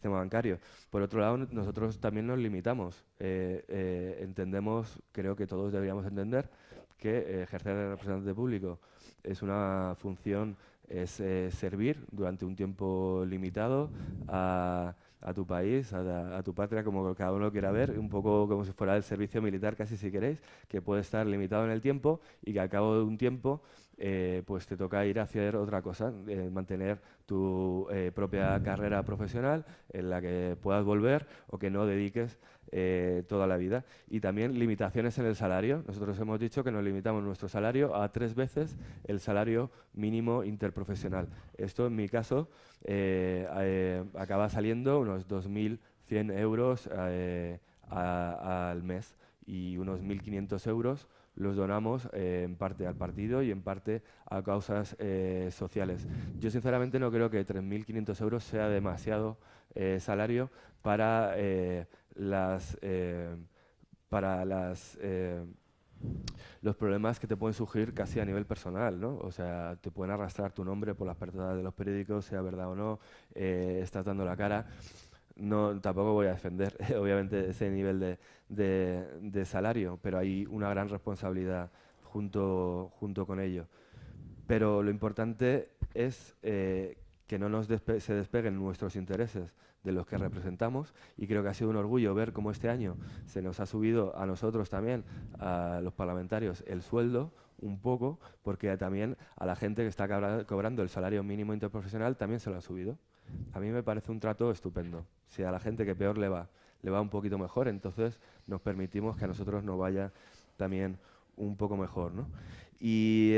bancario. Por otro lado, nosotros también nos limitamos. Entendemos, creo que todos deberíamos entender, que ejercer de representante público es una función, es servir durante un tiempo limitado a tu país, a tu patria, como cada uno lo quiera ver, un poco como si fuera el servicio militar, casi si queréis, que puede estar limitado en el tiempo y que al cabo de un tiempo pues te toca ir a hacer otra cosa, mantener tu propia carrera profesional en la que puedas volver o que no dediques toda la vida. Y también limitaciones en el salario. Nosotros hemos dicho que nos limitamos nuestro salario a 3 veces el salario mínimo interprofesional. Esto, en mi caso, acaba saliendo unos 2.100 euros al mes, y unos 1.500 euros los donamos en parte al partido y en parte a causas sociales. Yo sinceramente no creo que 3.500 euros sea demasiado salario para los problemas que te pueden surgir casi a nivel personal, ¿no? O sea, te pueden arrastrar tu nombre por las portadas de los periódicos, sea verdad o no, estás dando la cara. No, tampoco voy a defender, obviamente, ese nivel de salario, pero hay una gran responsabilidad junto con ello. Pero lo importante es que no se despeguen nuestros intereses de los que representamos, y creo que ha sido un orgullo ver cómo este año se nos ha subido a nosotros también, a los parlamentarios, el sueldo un poco, porque también a la gente que está cobrando el salario mínimo interprofesional también se lo ha subido. A mí me parece un trato estupendo. Si a la gente que peor le va un poquito mejor, entonces nos permitimos que a nosotros nos vaya también un poco mejor, ¿no? Y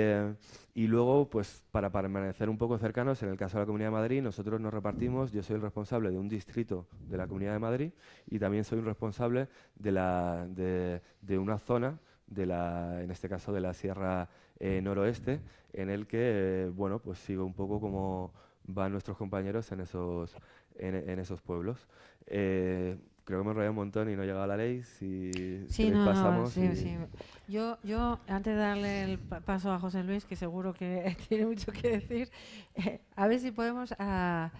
luego, pues para permanecer un poco cercanos, en el caso de la Comunidad de Madrid, nosotros nos repartimos. Yo soy el responsable de un distrito de la Comunidad de Madrid y también soy un responsable de una zona, en este caso de la Sierra Noroeste, en el que, bueno, pues sigo un poco como van nuestros compañeros en esos pueblos. Creo que me enrollé un montón y no he llegado a la ley. Si pasamos.
Sí. Yo, antes de darle el paso a José Luis, que seguro que tiene mucho que decir, a ver si podemos hacer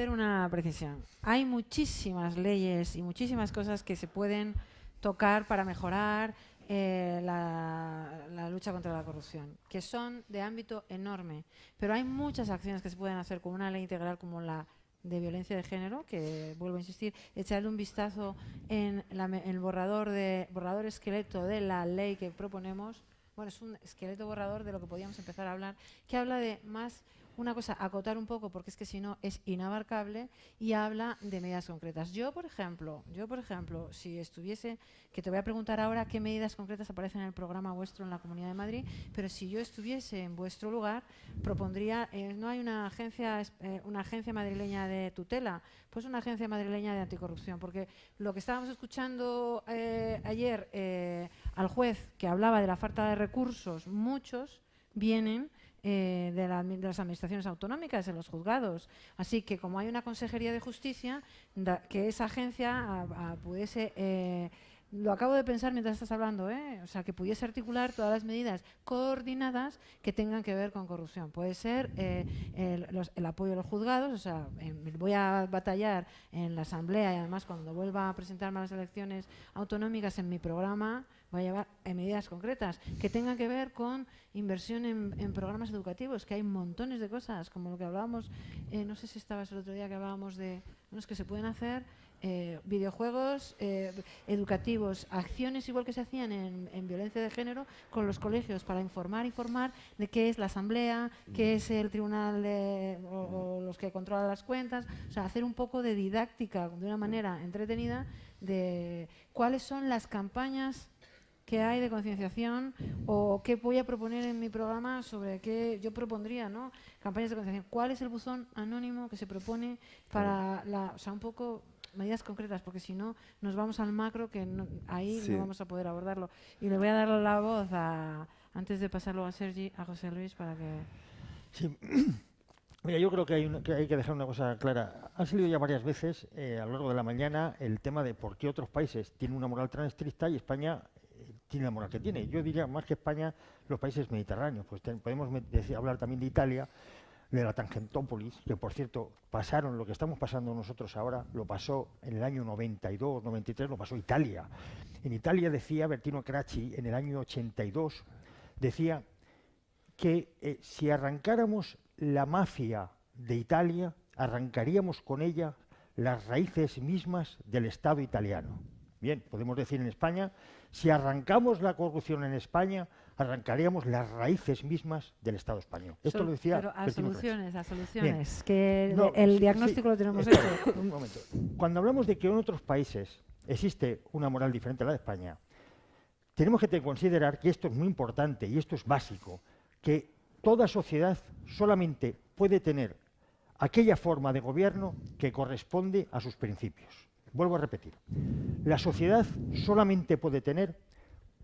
una precisión. Hay muchísimas leyes y muchísimas cosas que se pueden tocar para mejorar la lucha contra la corrupción, que son de ámbito enorme, pero hay muchas acciones que se pueden hacer con una ley integral como la de violencia de género, que vuelvo a insistir, echarle un vistazo en el borrador esqueleto de la ley que proponemos. Bueno, es un esqueleto borrador de lo que podíamos empezar a hablar, que habla de más una cosa, acotar un poco, porque es que si no es inabarcable, y habla de medidas concretas. Yo, por ejemplo, si estuviese, que te voy a preguntar ahora qué medidas concretas aparecen en el programa vuestro en la Comunidad de Madrid, pero si yo estuviese en vuestro lugar, propondría, no hay una agencia madrileña de tutela, pues una agencia madrileña de anticorrupción, porque lo que estábamos escuchando ayer al juez que hablaba de la falta de recursos, muchos vienen de las administraciones autonómicas, de los juzgados. Así que como hay una Consejería de Justicia, que esa agencia pudiese... lo acabo de pensar mientras estás hablando, o sea, que pudiese articular todas las medidas coordinadas que tengan que ver con corrupción. Puede ser el apoyo a los juzgados, o sea, voy a batallar en la Asamblea y además cuando vuelva a presentarme a las elecciones autonómicas en mi programa voy a llevar medidas concretas que tengan que ver con inversión en programas educativos, que hay montones de cosas, como lo que hablábamos, no sé si estabas el otro día que hablábamos de unos que se pueden hacer, videojuegos educativos, acciones igual que se hacían en violencia de género con los colegios para informar de qué es la asamblea, qué es el tribunal o los que controlan las cuentas, o sea, hacer un poco de didáctica de una manera entretenida de cuáles son las campañas que hay de concienciación o qué voy a proponer en mi programa sobre qué yo propondría, ¿no? Campañas de concienciación. ¿Cuál es el buzón anónimo que se propone para o sea, un poco medidas concretas, porque si no nos vamos al macro que ahí no vamos a poder abordarlo. Y le voy a dar la voz antes de pasarlo a Sergi, a José Luis para que...
Sí. Mira, yo creo que hay que dejar una cosa clara. Han salido ya varias veces a lo largo de la mañana el tema de por qué otros países tienen una moral tan estricta y España tiene la moral que tiene. Yo diría más que España, los países mediterráneos. Pues podemos hablar también de Italia, de la Tangentópolis, que por cierto pasaron lo que estamos pasando nosotros ahora, lo pasó en el año 92, 93, lo pasó Italia. En Italia decía Bertino Cracci, en el año 82, decía que si arrancáramos la mafia de Italia, arrancaríamos con ella las raíces mismas del Estado italiano. Bien, podemos decir en España, si arrancamos la corrupción en España, arrancaríamos las raíces mismas del Estado español. Esto lo decía
pero a
Bertino
soluciones,
Bien.
que
No,
el diagnóstico lo tenemos hecho.
Un momento. Cuando hablamos de que en otros países existe una moral diferente a la de España, tenemos que considerar que esto es muy importante y esto es básico, que toda sociedad solamente puede tener aquella forma de gobierno que corresponde a sus principios. Vuelvo a repetir, la sociedad solamente puede tener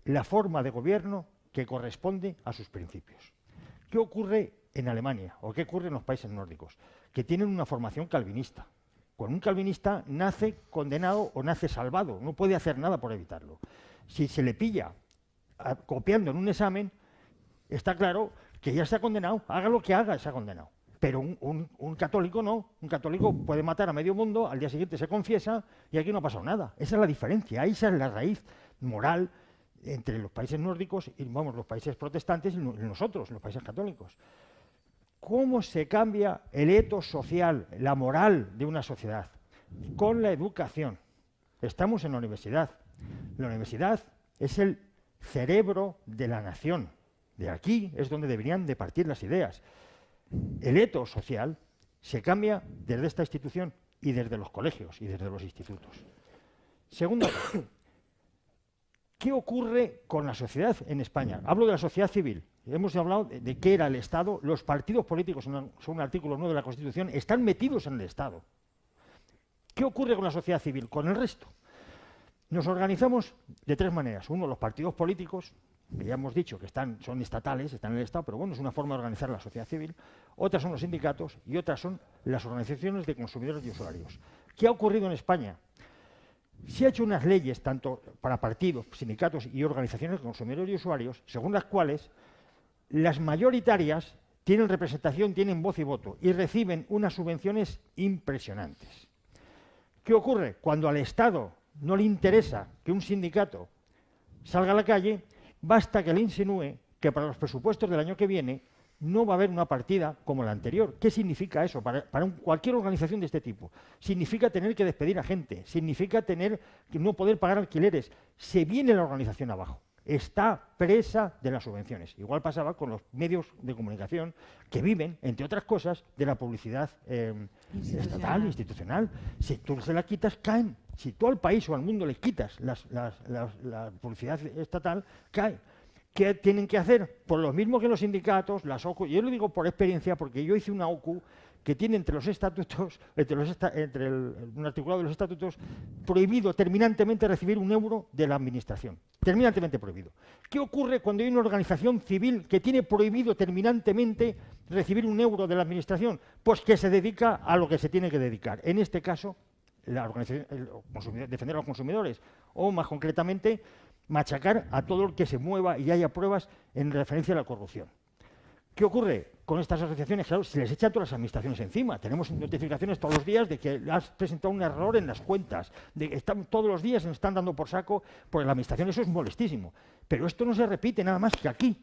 la forma de gobierno que corresponde a sus principios. ¿Qué ocurre en Alemania o qué ocurre en los países nórdicos? Que tienen una formación calvinista. Con un calvinista nace condenado o nace salvado, no puede hacer nada por evitarlo. Si se le pilla copiando en un examen, está claro que ya está condenado, haga lo que haga, está condenado. Pero un católico no, un católico puede matar a medio mundo, al día siguiente se confiesa y aquí no ha pasado nada. Esa es la diferencia, esa es la raíz moral entre los países nórdicos y los países protestantes y nosotros, los países católicos. ¿Cómo se cambia el etos social, la moral de una sociedad? Con la educación. Estamos en la universidad. La universidad es el cerebro de la nación. De aquí es donde deberían de partir las ideas. El etos social se cambia desde esta institución y desde los colegios y desde los institutos. Segundo, ¿qué ocurre con la sociedad en España? Hablo de la sociedad civil. Hemos hablado de qué era el Estado. Los partidos políticos, según el artículo 9 de la Constitución, están metidos en el Estado. ¿Qué ocurre con la sociedad civil? Con el resto. Nos organizamos de tres maneras. Uno, los partidos políticos, que ya hemos dicho que son estatales, están en el Estado, pero bueno, es una forma de organizar la sociedad civil. Otras son los sindicatos y otras son las organizaciones de consumidores y usuarios. ¿Qué ha ocurrido en España? Se ha hecho unas leyes, tanto para partidos, sindicatos y organizaciones de consumidores y usuarios, según las cuales las mayoritarias tienen representación, tienen voz y voto y reciben unas subvenciones impresionantes. ¿Qué ocurre? Cuando al Estado no le interesa que un sindicato salga a la calle, basta que le insinúe que para los presupuestos del año que viene no va a haber una partida como la anterior. ¿Qué significa eso para cualquier organización de este tipo? Significa tener que despedir a gente, significa tener que no poder pagar alquileres. Se viene la organización abajo. está presa de las subvenciones. Igual pasaba con los medios de comunicación que viven, entre otras cosas, de la publicidad estatal, institucional. Si tú se la quitas, caen. Si tú al país o al mundo le quitas la publicidad estatal, cae. ¿Qué tienen que hacer? Pues lo mismo que los sindicatos, las OCU. Yo lo digo por experiencia, porque yo hice una OCU que tiene entre los estatutos, un articulado de los estatutos, prohibido terminantemente recibir €1 de la administración. Terminantemente prohibido. ¿Qué ocurre cuando hay una organización civil que tiene prohibido terminantemente recibir €1 de la administración? Pues que se dedica a lo que se tiene que dedicar. En este caso, la organización, defender a los consumidores, o más concretamente, machacar a todo el que se mueva y haya pruebas en referencia a la corrupción. ¿Qué ocurre con estas asociaciones? Claro, se les echan todas las administraciones encima. Tenemos notificaciones todos los días de que has presentado un error en las cuentas. Todos los días nos están dando por saco por la administración. Eso es molestísimo. Pero esto no se repite nada más que aquí.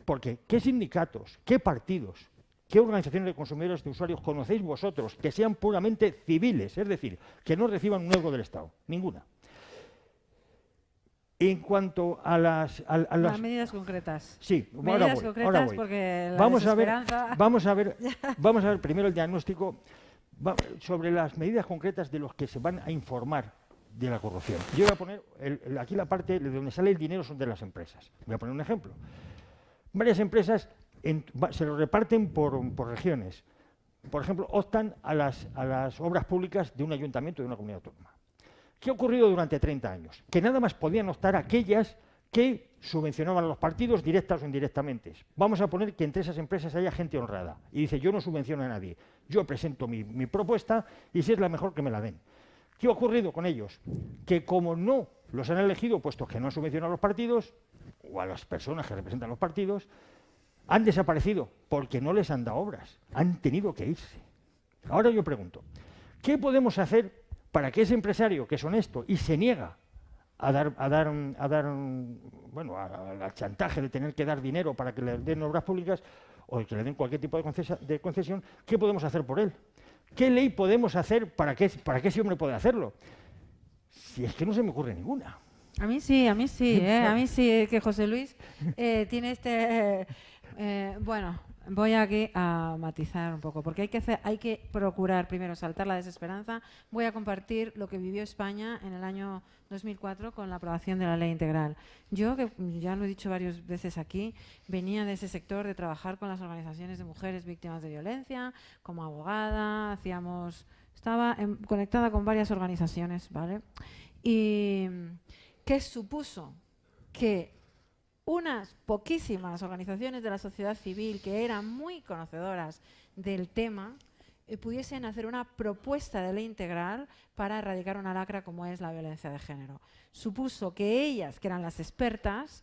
Porque, ¿qué sindicatos, qué partidos, qué organizaciones de consumidores, de usuarios conocéis vosotros que sean puramente civiles? Es decir, que no reciban €1 del Estado. Ninguna. En cuanto a las
medidas concretas.
Sí,
medidas concretas
ahora voy.
porque la
Vamos a ver primero el diagnóstico sobre las medidas concretas de los que se van a informar de la corrupción. Yo voy a poner aquí la parte de donde sale el dinero son de las empresas. Voy a poner un ejemplo. Varias empresas se lo reparten por regiones. Por ejemplo, optan a las obras públicas de un ayuntamiento de una comunidad autónoma. ¿Qué ha ocurrido durante 30 años? Que nada más podían optar aquellas que subvencionaban a los partidos directas o indirectamente. Vamos a poner que entre esas empresas haya gente honrada. Y dice, yo no subvenciono a nadie. Yo presento mi propuesta y si es la mejor que me la den. ¿Qué ha ocurrido con ellos? Que como no los han elegido, puesto que no han subvencionado a los partidos, o a las personas que representan los partidos, han desaparecido porque no les han dado obras. Han tenido que irse. Ahora yo pregunto, ¿qué podemos hacer para que ese empresario que es honesto y se niega al chantaje de tener que dar dinero para que le den obras públicas o que le den cualquier tipo de concesión, ¿qué podemos hacer por él? ¿Qué ley podemos hacer para que ese hombre pueda hacerlo? Si es que no se me ocurre ninguna.
A mí sí, a mí sí, que José Luis tiene bueno, voy aquí a matizar un poco, porque hay que procurar primero saltar la desesperanza. Voy a compartir lo que vivió España en el año 2004 con la aprobación de la ley integral. Yo, que ya lo he dicho varias veces aquí, venía de ese sector de trabajar con las organizaciones de mujeres víctimas de violencia, como abogada, estaba conectada con varias organizaciones, ¿vale? Y ¿qué supuso? Que unas poquísimas organizaciones de la sociedad civil que eran muy conocedoras del tema pudiesen hacer una propuesta de ley integral para erradicar una lacra como es la violencia de género. Supuso que ellas, que eran las expertas,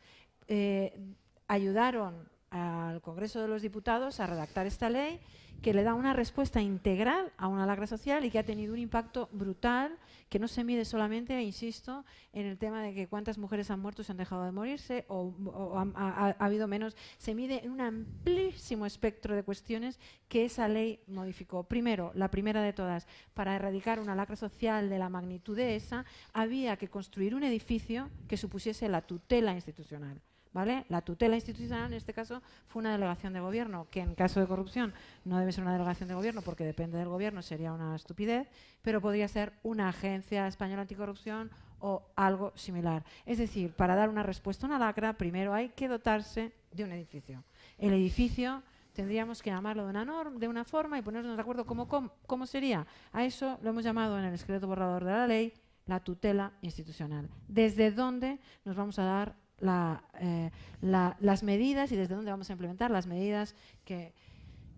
ayudaron al Congreso de los Diputados a redactar esta ley que le da una respuesta integral a una lacra social y que ha tenido un impacto brutal, que no se mide solamente, insisto, en el tema de que cuántas mujeres han muerto, se han dejado de morirse o ha habido menos, se mide en un amplísimo espectro de cuestiones que esa ley modificó. Primero, la primera de todas, para erradicar una lacra social de la magnitud de esa, había que construir un edificio que supusiese la tutela institucional. ¿Vale? La tutela institucional en este caso fue una delegación de gobierno, que en caso de corrupción no debe ser una delegación de gobierno porque depende del gobierno, sería una estupidez, pero podría ser una agencia española anticorrupción o algo similar. Es decir, para dar una respuesta a una lacra, primero hay que dotarse de un edificio. El edificio tendríamos que llamarlo de una forma y ponernos de acuerdo cómo sería. A eso lo hemos llamado en el esqueleto borrador de la ley la tutela institucional. ¿Desde dónde nos vamos a dar las medidas y desde dónde vamos a implementar las medidas que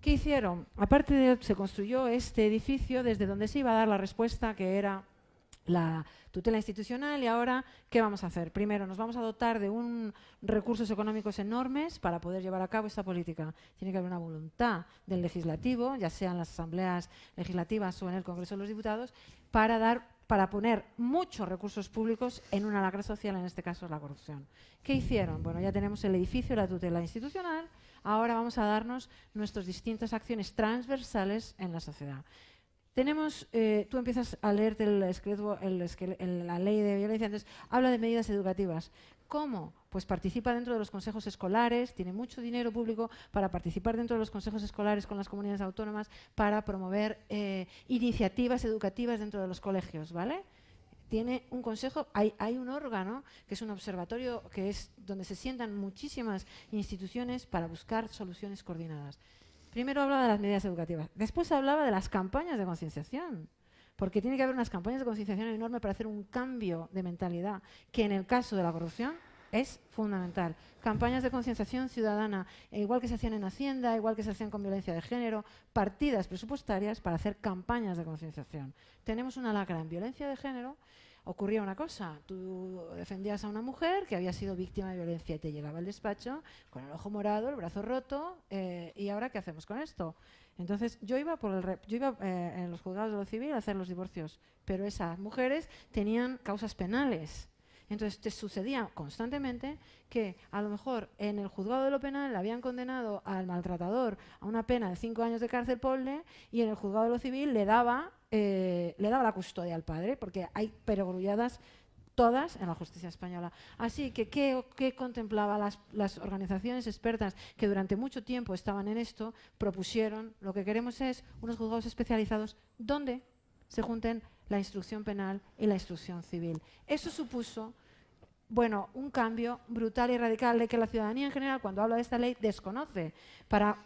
hicieron? Aparte se construyó este edificio desde donde se iba a dar la respuesta, que era la tutela institucional. Y ahora, ¿qué vamos a hacer? Primero, nos vamos a dotar de recursos económicos enormes para poder llevar a cabo esta política. Tiene que haber una voluntad del legislativo, ya sea en las asambleas legislativas o en el Congreso de los Diputados, para poner muchos recursos públicos en una lacra social, en este caso es la corrupción. ¿Qué hicieron? Bueno, ya tenemos el edificio, la tutela institucional, ahora vamos a darnos nuestras distintas acciones transversales en la sociedad. Tenemos, tú empiezas a leerte la ley de violencia, entonces habla de medidas educativas. ¿Cómo? Pues participa dentro de los consejos escolares, tiene mucho dinero público para participar dentro de los consejos escolares con las comunidades autónomas para promover iniciativas educativas dentro de los colegios, ¿vale? Tiene un consejo, hay un órgano que es un observatorio que es donde se sientan muchísimas instituciones para buscar soluciones coordinadas. Primero hablaba de las medidas educativas, después hablaba de las campañas de concienciación, porque tiene que haber unas campañas de concienciación enormes para hacer un cambio de mentalidad, que en el caso de la corrupción es fundamental. Campañas de concienciación ciudadana, igual que se hacían en Hacienda, igual que se hacían con violencia de género, partidas presupuestarias para hacer campañas de concienciación. Tenemos una lacra en violencia de género. Ocurría una cosa, tú defendías a una mujer que había sido víctima de violencia y te llegaba al despacho con el ojo morado, el brazo roto, ¿y ahora qué hacemos con esto? Entonces yo iba en los juzgados de lo civil a hacer los divorcios, pero esas mujeres tenían causas penales. Entonces te sucedía constantemente que a lo mejor en el juzgado de lo penal le habían condenado al maltratador a una pena de 5 años de cárcel ponle, y en el juzgado de lo civil le daba la custodia al padre, porque hay perogrulladas todas en la justicia española. Así que, ¿qué contemplaba las organizaciones expertas que durante mucho tiempo estaban en esto? Propusieron, lo que queremos es unos juzgados especializados donde se junten la instrucción penal y la instrucción civil. Eso supuso, bueno, un cambio brutal y radical de que la ciudadanía en general, cuando habla de esta ley, desconoce.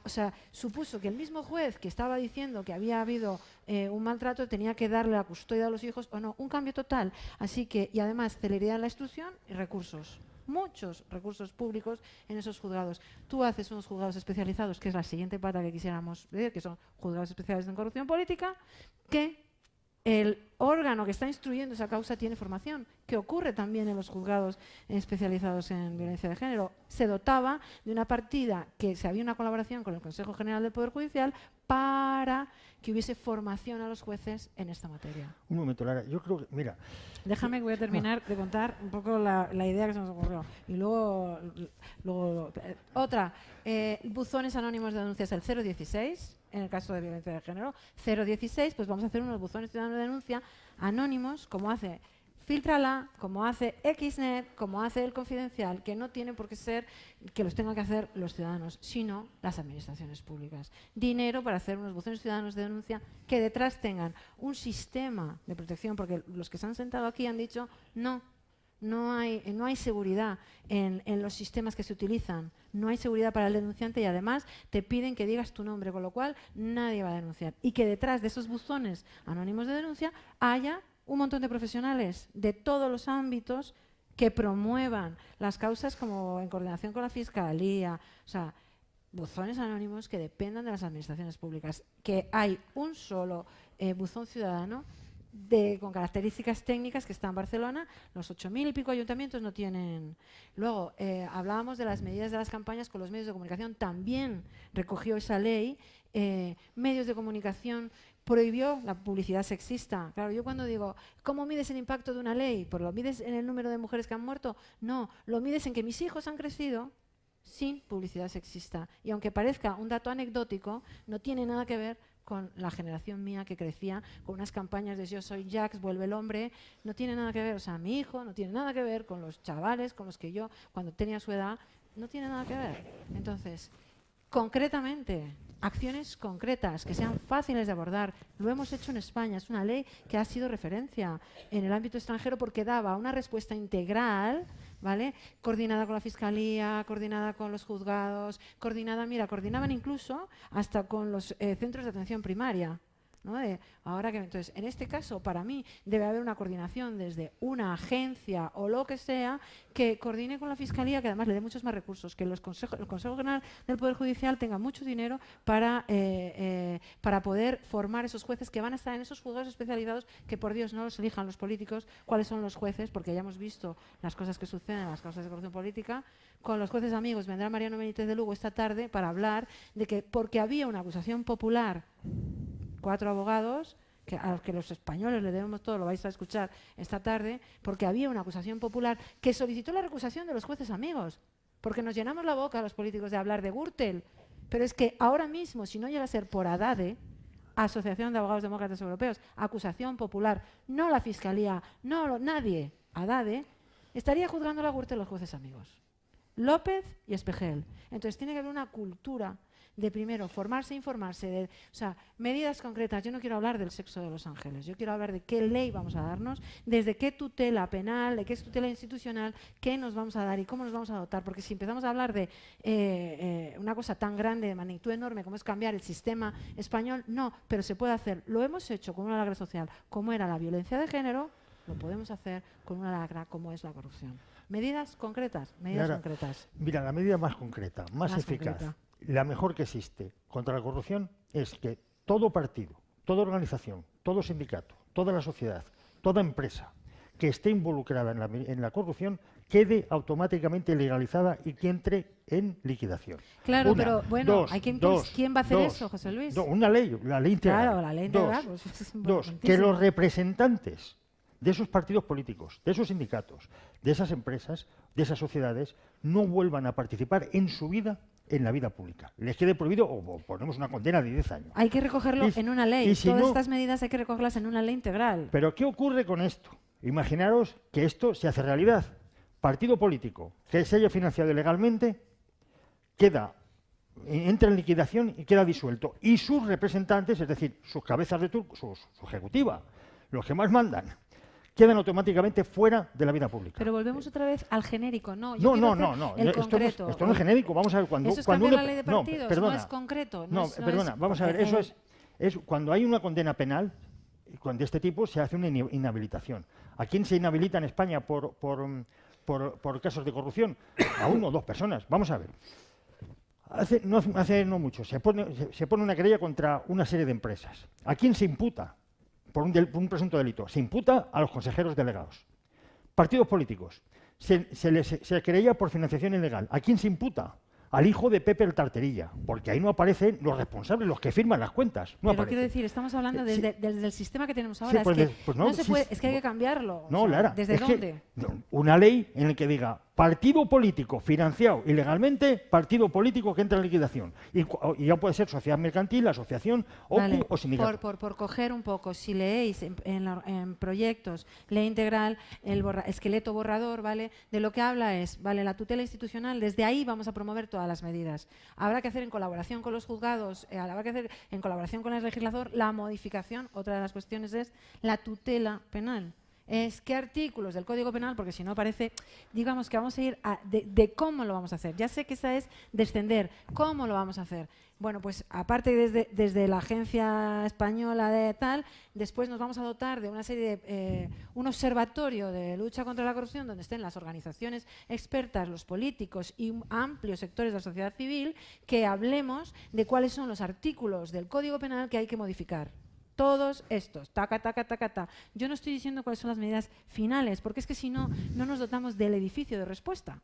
O sea, supuso que el mismo juez que estaba diciendo que había habido un maltrato tenía que darle la custodia a los hijos o no. Un cambio total. Así que, y además, celeridad en la instrucción y recursos. Muchos recursos públicos en esos juzgados. Tú haces unos juzgados especializados, que es la siguiente pata que quisiéramos ver, que son juzgados especializados en corrupción política, que el órgano que está instruyendo esa causa tiene formación, que ocurre también en los juzgados especializados en violencia de género. Se dotaba de una partida que se había una colaboración con el Consejo General del Poder Judicial para que hubiese formación a los jueces en esta materia.
Un momento, Lara, yo creo que, mira...
Déjame que voy a terminar de contar un poco la idea que se nos ocurrió. Y luego otra, buzones anónimos de denuncias, el 016, en el caso de violencia de género, 016, pues vamos a hacer unos buzones ciudadanos de denuncia anónimos, como hace Filtrala, como hace Xnet, como hace el Confidencial, que no tiene por qué ser que los tengan que hacer los ciudadanos, sino las administraciones públicas. Dinero para hacer unos buzones ciudadanos de denuncia que detrás tengan un sistema de protección, porque los que se han sentado aquí han dicho no hay seguridad en los sistemas que se utilizan, no hay seguridad para el denunciante y además te piden que digas tu nombre, con lo cual nadie va a denunciar. Y que detrás de esos buzones anónimos de denuncia haya un montón de profesionales de todos los ámbitos que promuevan las causas como en coordinación con la Fiscalía, o sea, buzones anónimos que dependan de las administraciones públicas, que hay un solo buzón ciudadano con características técnicas que está en Barcelona, los 8.000 y pico ayuntamientos no tienen. Luego, hablábamos de las medidas de las campañas con los medios de comunicación, también recogió esa ley, medios de comunicación, prohibió la publicidad sexista. Claro, yo cuando digo, ¿cómo mides el impacto de una ley? ¿Pues lo mides en el número de mujeres que han muerto? No, lo mides en que mis hijos han crecido sin publicidad sexista. Y aunque parezca un dato anecdótico, no tiene nada que ver con la generación mía que crecía con unas campañas de yo soy Jax, vuelve el hombre, no tiene nada que ver, o sea, mi hijo no tiene nada que ver con los chavales con los que yo, cuando tenía su edad, no tiene nada que ver. Entonces, concretamente, acciones concretas que sean fáciles de abordar. Lo hemos hecho en España, es una ley que ha sido referencia en el ámbito extranjero porque daba una respuesta integral, ¿vale? Coordinada con la Fiscalía, coordinada con los juzgados, coordinaban incluso hasta con los centros de atención primaria, ¿no? Entonces, en este caso, para mí, debe haber una coordinación desde una agencia o lo que sea que coordine con la Fiscalía, que además le dé muchos más recursos, que el Consejo General del Poder Judicial tenga mucho dinero para poder formar esos jueces que van a estar en esos juzgados especializados, que por Dios no los elijan los políticos, cuáles son los jueces, porque ya hemos visto las cosas que suceden en las causas de corrupción política. Con los jueces amigos vendrá Mariano Benítez de Lugo esta tarde para hablar de que porque había una acusación popular, 4 abogados, a los que los españoles le debemos todo, lo vais a escuchar esta tarde, porque había una acusación popular que solicitó la recusación de los jueces amigos, porque nos llenamos la boca a los políticos de hablar de Gürtel, pero es que ahora mismo, si no llega a ser por ADADE, Asociación de Abogados Demócratas Europeos, acusación popular, no la Fiscalía, no nadie, ADADE, estaría juzgando la Gürtel los jueces amigos. López y Espejel. Entonces tiene que haber una cultura de primero formarse, informarse, o sea, medidas concretas. Yo no quiero hablar del sexo de los ángeles, yo quiero hablar de qué ley vamos a darnos, desde qué tutela penal, de qué tutela institucional, qué nos vamos a dar y cómo nos vamos a dotar. Porque si empezamos a hablar de una cosa tan grande, de magnitud enorme, como es cambiar el sistema español, no, pero se puede hacer. Lo hemos hecho con una lacra social, como era la violencia de género, lo podemos hacer con una lacra como es la corrupción. Medidas concretas, medidas concretas.
Mira, la medida más concreta, más eficaz,
concreta,
la mejor que existe contra la corrupción es que todo partido, toda organización, todo sindicato, toda la sociedad, toda empresa que esté involucrada en la corrupción quede automáticamente legalizada y que entre en liquidación.
Claro,
Una,
pero bueno,
dos,
hay que
dos,
¿quién va a hacer
dos,
eso, José Luis?
Una ley, la ley integral.
Claro, la ley integral. Pues, es
Dos,
importantísimo.
que los representantes de esos partidos políticos, de esos sindicatos, de esas empresas, de esas sociedades, no vuelvan a participar en su vida en la vida pública. Les quede prohibido o ponemos una condena de 10 años.
Hay que recogerlo en una ley.
Y si
Todas
no,
estas medidas hay que recogerlas en una ley integral.
Pero ¿qué ocurre con esto? Imaginaros que esto se hace realidad. Partido político que se haya financiado ilegalmente entra en liquidación y queda disuelto. Y sus representantes, es decir, sus cabezas de turco, su ejecutiva, los que más mandan, quedan automáticamente fuera de la vida pública.
Pero volvemos otra vez al genérico. No,
El
concreto.
Esto no es genérico. Vamos a ver cuando
¿Eso es
cuando
cambiar la ley de partidos?
No, perdona,
no es concreto.
Perdona, vamos a ver. Eso es cuando hay una condena penal de este tipo se hace una inhabilitación. ¿A quién se inhabilita en España por casos de corrupción? A 1 o 2 personas. Vamos a ver. Hace no mucho se pone una querella contra una serie de empresas. ¿A quién se imputa por un presunto delito? Se imputa a los consejeros delegados. Partidos políticos. Se querella por financiación ilegal. ¿A quién se imputa? Al hijo de Pepe el Tarterilla, porque ahí no aparecen los responsables, los que firman las cuentas. No
Pero quiero decir, estamos hablando desde el sistema que tenemos ahora.
Sí,
Es que hay que cambiarlo.
No,
o sea,
Lara.
¿desde dónde?
Una ley en la que diga partido político financiado ilegalmente, partido político que entra en liquidación. Y ya puede ser sociedad mercantil, asociación o sindicato.
Por coger un poco, si leéis en proyectos, ley integral, el esqueleto borrador, ¿vale? De lo que habla es, ¿vale? La tutela institucional, desde ahí vamos a promover todas las medidas. Habrá que hacer en colaboración con los juzgados, habrá que hacer en colaboración con el legislador la modificación. Otra de las cuestiones es la tutela penal. Es qué artículos del Código Penal, porque si no parece, digamos que vamos a ir de cómo lo vamos a hacer. Ya sé que esa es descender. ¿Cómo lo vamos a hacer? Bueno, pues aparte desde la Agencia Española de tal, después nos vamos a dotar de una serie de un observatorio de lucha contra la corrupción donde estén las organizaciones expertas, los políticos y amplios sectores de la sociedad civil, que hablemos de cuáles son los artículos del Código Penal que hay que modificar. Todos estos, taca, taca, taca, taca. Yo no estoy diciendo cuáles son las medidas finales, porque es que si no, no nos dotamos del edificio de respuesta.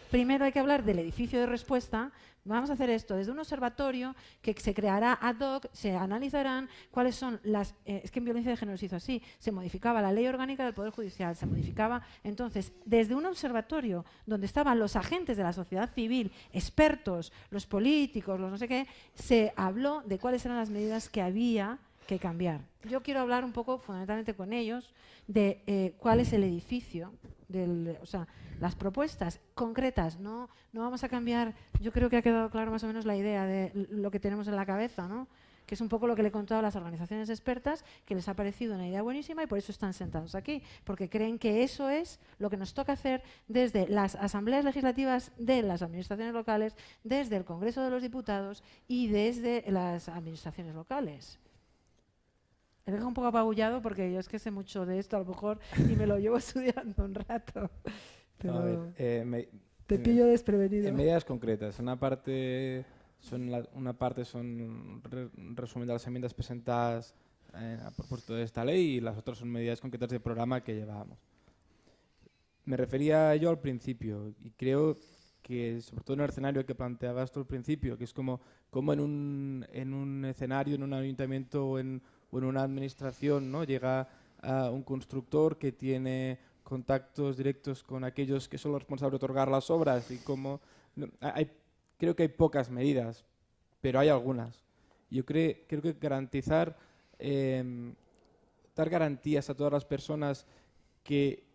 Primero hay que hablar del edificio de respuesta. Vamos a hacer esto desde un observatorio que se creará ad hoc, se analizarán cuáles son las... es que en violencia de género se hizo así, se modificaba la ley orgánica del Poder Judicial, se modificaba... Entonces, desde un observatorio donde estaban los agentes de la sociedad civil, expertos, los políticos, los no sé qué, se habló de cuáles eran las medidas que había que cambiar. Yo quiero hablar un poco, fundamentalmente con ellos, de cuál es el edificio, o sea, las propuestas concretas. No vamos a cambiar, yo creo que ha quedado claro más o menos la idea de lo que tenemos en la cabeza, ¿no? Que es un poco lo que le he contado a las organizaciones expertas, que les ha parecido una idea buenísima y por eso están sentados aquí, porque creen que eso es lo que nos toca hacer desde las asambleas legislativas de las administraciones locales, desde el Congreso de los Diputados y desde las administraciones locales. Me dejo un poco apabullado porque yo es que sé mucho de esto a lo mejor y me lo llevo estudiando un rato. Pero
a ver,
te pillo desprevenido.
En medidas concretas. Una parte son resumen de las enmiendas presentadas a propósito de esta ley y las otras son medidas concretas del programa que llevábamos. Me refería yo al principio y creo que, sobre todo en el escenario que planteabas tú al principio, que es como en un escenario, en un ayuntamiento o en una administración, ¿no? Llega a un constructor que tiene contactos directos con aquellos que son los responsables de otorgar las obras y creo que hay pocas medidas, pero hay algunas. Yo creo que garantizar, dar garantías a todas las personas que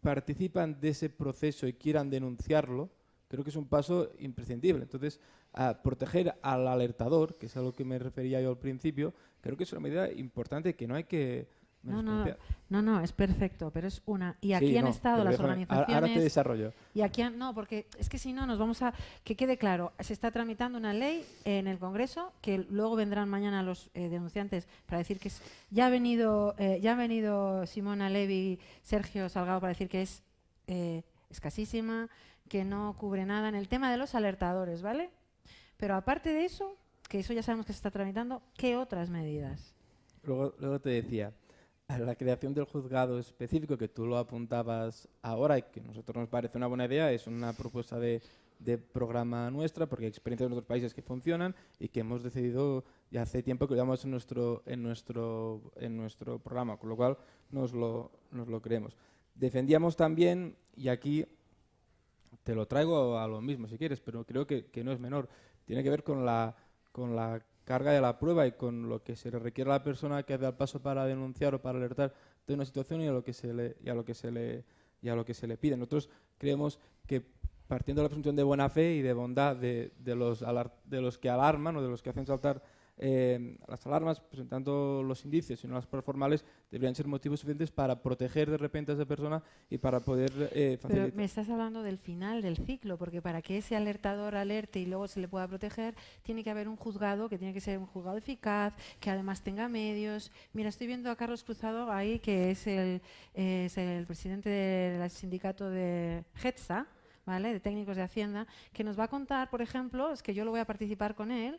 participan de ese proceso y quieran denunciarlo, creo que es un paso imprescindible. Entonces, a proteger al alertador, que es a lo que me refería yo al principio, creo que es una medida importante que no hay que menospreciar.
No, es perfecto, pero es una. Y aquí
Sí,
han
no,
estado
pero
las
déjame,
organizaciones.
ahora te desarrollo.
Y aquí no, porque es que si no nos vamos a. Que quede claro, se está tramitando una ley en el Congreso que luego vendrán mañana los denunciantes para decir que es. Ya ha venido Simona Levi, Sergio Salgado para decir que es escasísima, que no cubre nada en el tema de los alertadores, ¿vale? Pero aparte de eso, que eso ya sabemos que se está tramitando, ¿qué otras medidas?
Luego te decía, la creación del juzgado específico, que tú lo apuntabas ahora y que a nosotros nos parece una buena idea, es una propuesta de programa nuestra, porque hay experiencias en otros países que funcionan y que hemos decidido ya hace tiempo que lo llevamos en nuestro programa, con lo cual nos lo creemos. Defendíamos también, y aquí te lo traigo a lo mismo si quieres, pero creo que no es menor, tiene que ver con la carga de la prueba y con lo que se le requiere a la persona que da el paso para denunciar o para alertar de una situación y a lo que se le pide. Nosotros creemos que partiendo de la presunción de buena fe y de bondad de los que alarman o de los que hacen saltar las alarmas, presentando los indicios y no las pruebas formales, deberían ser motivos suficientes para proteger de repente a esa persona y para poder facilitar.
Pero me estás hablando del final del ciclo, porque para que ese alertador alerte y luego se le pueda proteger, tiene que haber un juzgado, que tiene que ser un juzgado eficaz, que además tenga medios. Mira, estoy viendo a Carlos Cruzado ahí, que es el presidente del sindicato de GETSA, ¿vale?, de técnicos de Hacienda, que nos va a contar, por ejemplo, es que yo lo voy a participar con él,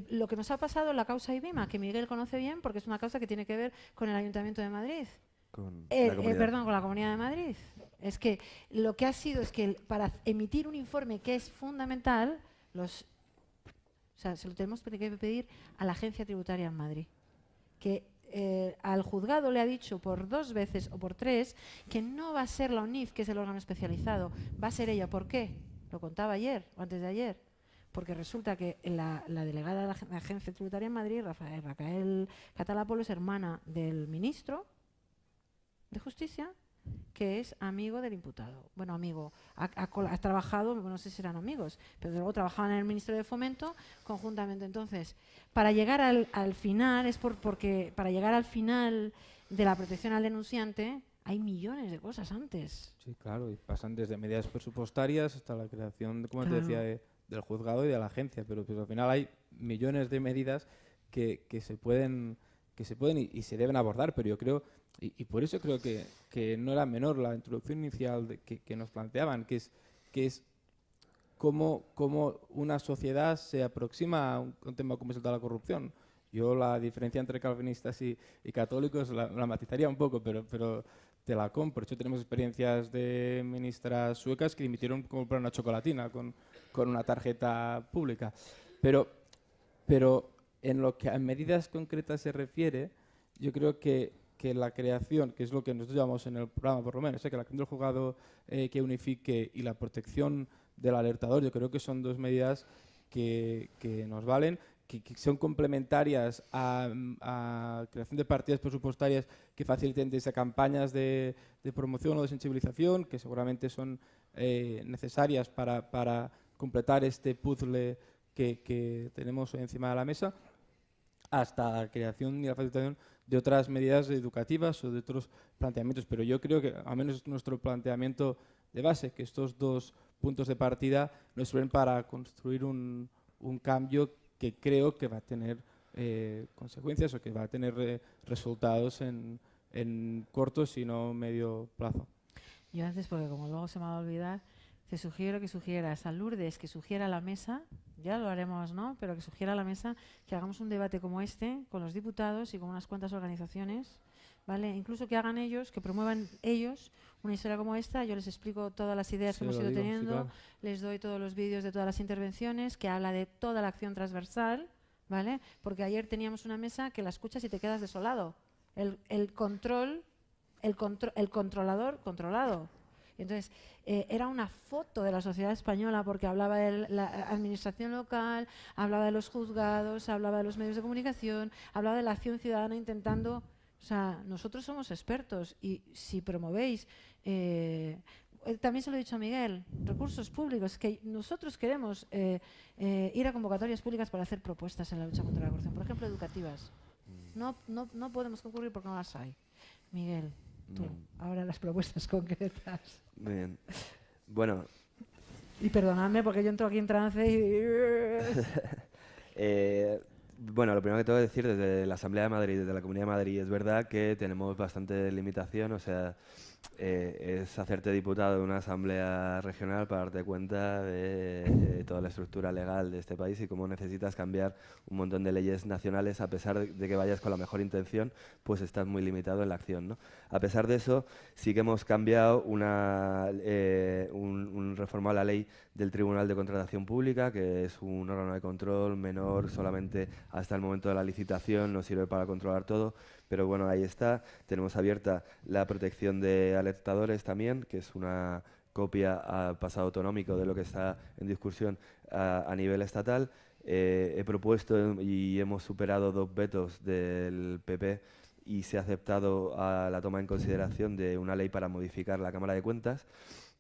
lo que nos ha pasado en la causa IBEMA, que Miguel conoce bien porque es una causa que tiene que ver con el Ayuntamiento de Madrid.
Con la comunidad.
Con la Comunidad de Madrid. Es que lo que ha sido es que para emitir un informe que es fundamental, se lo tenemos que pedir a la Agencia Tributaria en Madrid, que al juzgado le ha dicho por 2 veces o por 3 que no va a ser la ONIF, que es el órgano especializado, va a ser ella. ¿Por qué? Lo contaba ayer o antes de ayer. Porque resulta que la delegada de la Agencia Tributaria en Madrid, Raquel Catalapolo, es hermana del ministro de Justicia, que es amigo del imputado. Bueno, amigo, ha trabajado, no sé si eran amigos, pero luego trabajaban en el Ministerio de Fomento conjuntamente. Entonces, para llegar al final, porque para llegar al final de la protección al denunciante, hay millones de cosas antes.
Sí, claro, y pasan desde medidas presupuestarias hasta la creación, como te decía, del juzgado y de la agencia, pero pues al final hay millones de medidas que se pueden y se deben abordar, pero yo creo, y por eso creo que no era menor la introducción inicial que nos planteaban, que es cómo una sociedad se aproxima a un tema como es el de la corrupción. Yo la diferencia entre calvinistas y católicos la matizaría un poco, pero te la compro. De hecho, tenemos experiencias de ministras suecas que dimitieron comprar una chocolatina con una tarjeta pública. Pero en lo que a medidas concretas se refiere, yo creo que la creación, que es lo que nosotros llamamos en el programa por lo menos, que la creación del juzgado que unifique y la protección del alertador, yo creo que son 2 medidas que nos valen, que son complementarias a creación de partidas presupuestarias que faciliten desde campañas de promoción o de sensibilización, que seguramente son necesarias para completar este puzzle que tenemos encima de la mesa, hasta la creación y la facilitación de otras medidas educativas o de otros planteamientos. Pero yo creo que, al menos nuestro planteamiento de base, que estos 2 puntos de partida nos sirven para construir un cambio que creo que va a tener consecuencias o que va a tener resultados en corto, si no medio plazo.
Yo antes, porque como luego se me va a olvidar, te sugiero que sugieras a Lourdes, que sugiera a la mesa, ya lo haremos, ¿no?, pero que sugiera a la mesa que hagamos un debate como este con los diputados y con unas cuantas organizaciones, ¿vale? Incluso que hagan ellos, que promuevan ellos una historia como esta. Yo les explico todas las ideas que hemos ido teniendo, sí, claro. Les doy todos los vídeos de todas las intervenciones, que habla de toda la acción transversal, ¿vale? Porque ayer teníamos una mesa que la escuchas y te quedas desolado. El controlador controlado. Entonces, era una foto de la sociedad española, porque hablaba de la administración local, hablaba de los juzgados, hablaba de los medios de comunicación, hablaba de la acción ciudadana intentando O sea, nosotros somos expertos y si promovéis, también se lo he dicho a Miguel, recursos públicos, que nosotros queremos ir a convocatorias públicas para hacer propuestas en la lucha contra la corrupción, por ejemplo, educativas. No podemos concurrir porque no las hay. Miguel, tú, ahora las propuestas concretas.
Muy bien. Bueno.
Y perdonadme porque yo entro aquí en trance y...
Bueno, lo primero que tengo que decir, desde la Asamblea de Madrid, desde la Comunidad de Madrid, es verdad que tenemos bastante limitación, o sea, es hacerte diputado de una asamblea regional para darte cuenta de toda la estructura legal de este país y cómo necesitas cambiar un montón de leyes nacionales. A pesar de que vayas con la mejor intención, pues estás muy limitado en la acción, ¿no? A pesar de eso, sí que hemos cambiado reformado la ley del Tribunal de Contratación Pública, que es un órgano de control menor solamente hasta el momento de la licitación, no sirve para controlar todo, pero bueno, ahí está. Tenemos abierta la protección de alertadores también, que es una copia a pasado autonómico de lo que está en discusión a nivel estatal. He propuesto y hemos superado 2 vetos del PP y se ha aceptado a la toma en consideración de una ley para modificar la Cámara de Cuentas.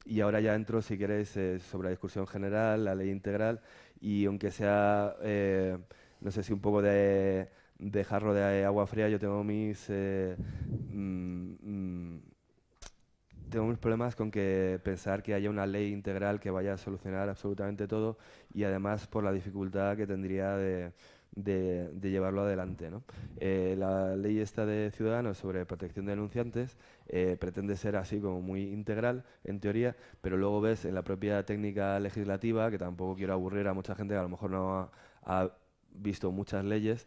Y ahora ya entro, si queréis, sobre la discusión general, la ley integral, y aunque sea, no sé si un poco de jarro de agua fría, yo tengo mis problemas con que pensar que haya una ley integral que vaya a solucionar absolutamente todo, y además por la dificultad que tendría de llevarlo adelante, ¿no? La ley esta de Ciudadanos sobre protección de denunciantes pretende ser así como muy integral, en teoría, pero luego ves en la propia técnica legislativa, que tampoco quiero aburrir a mucha gente que a lo mejor no ha visto muchas leyes,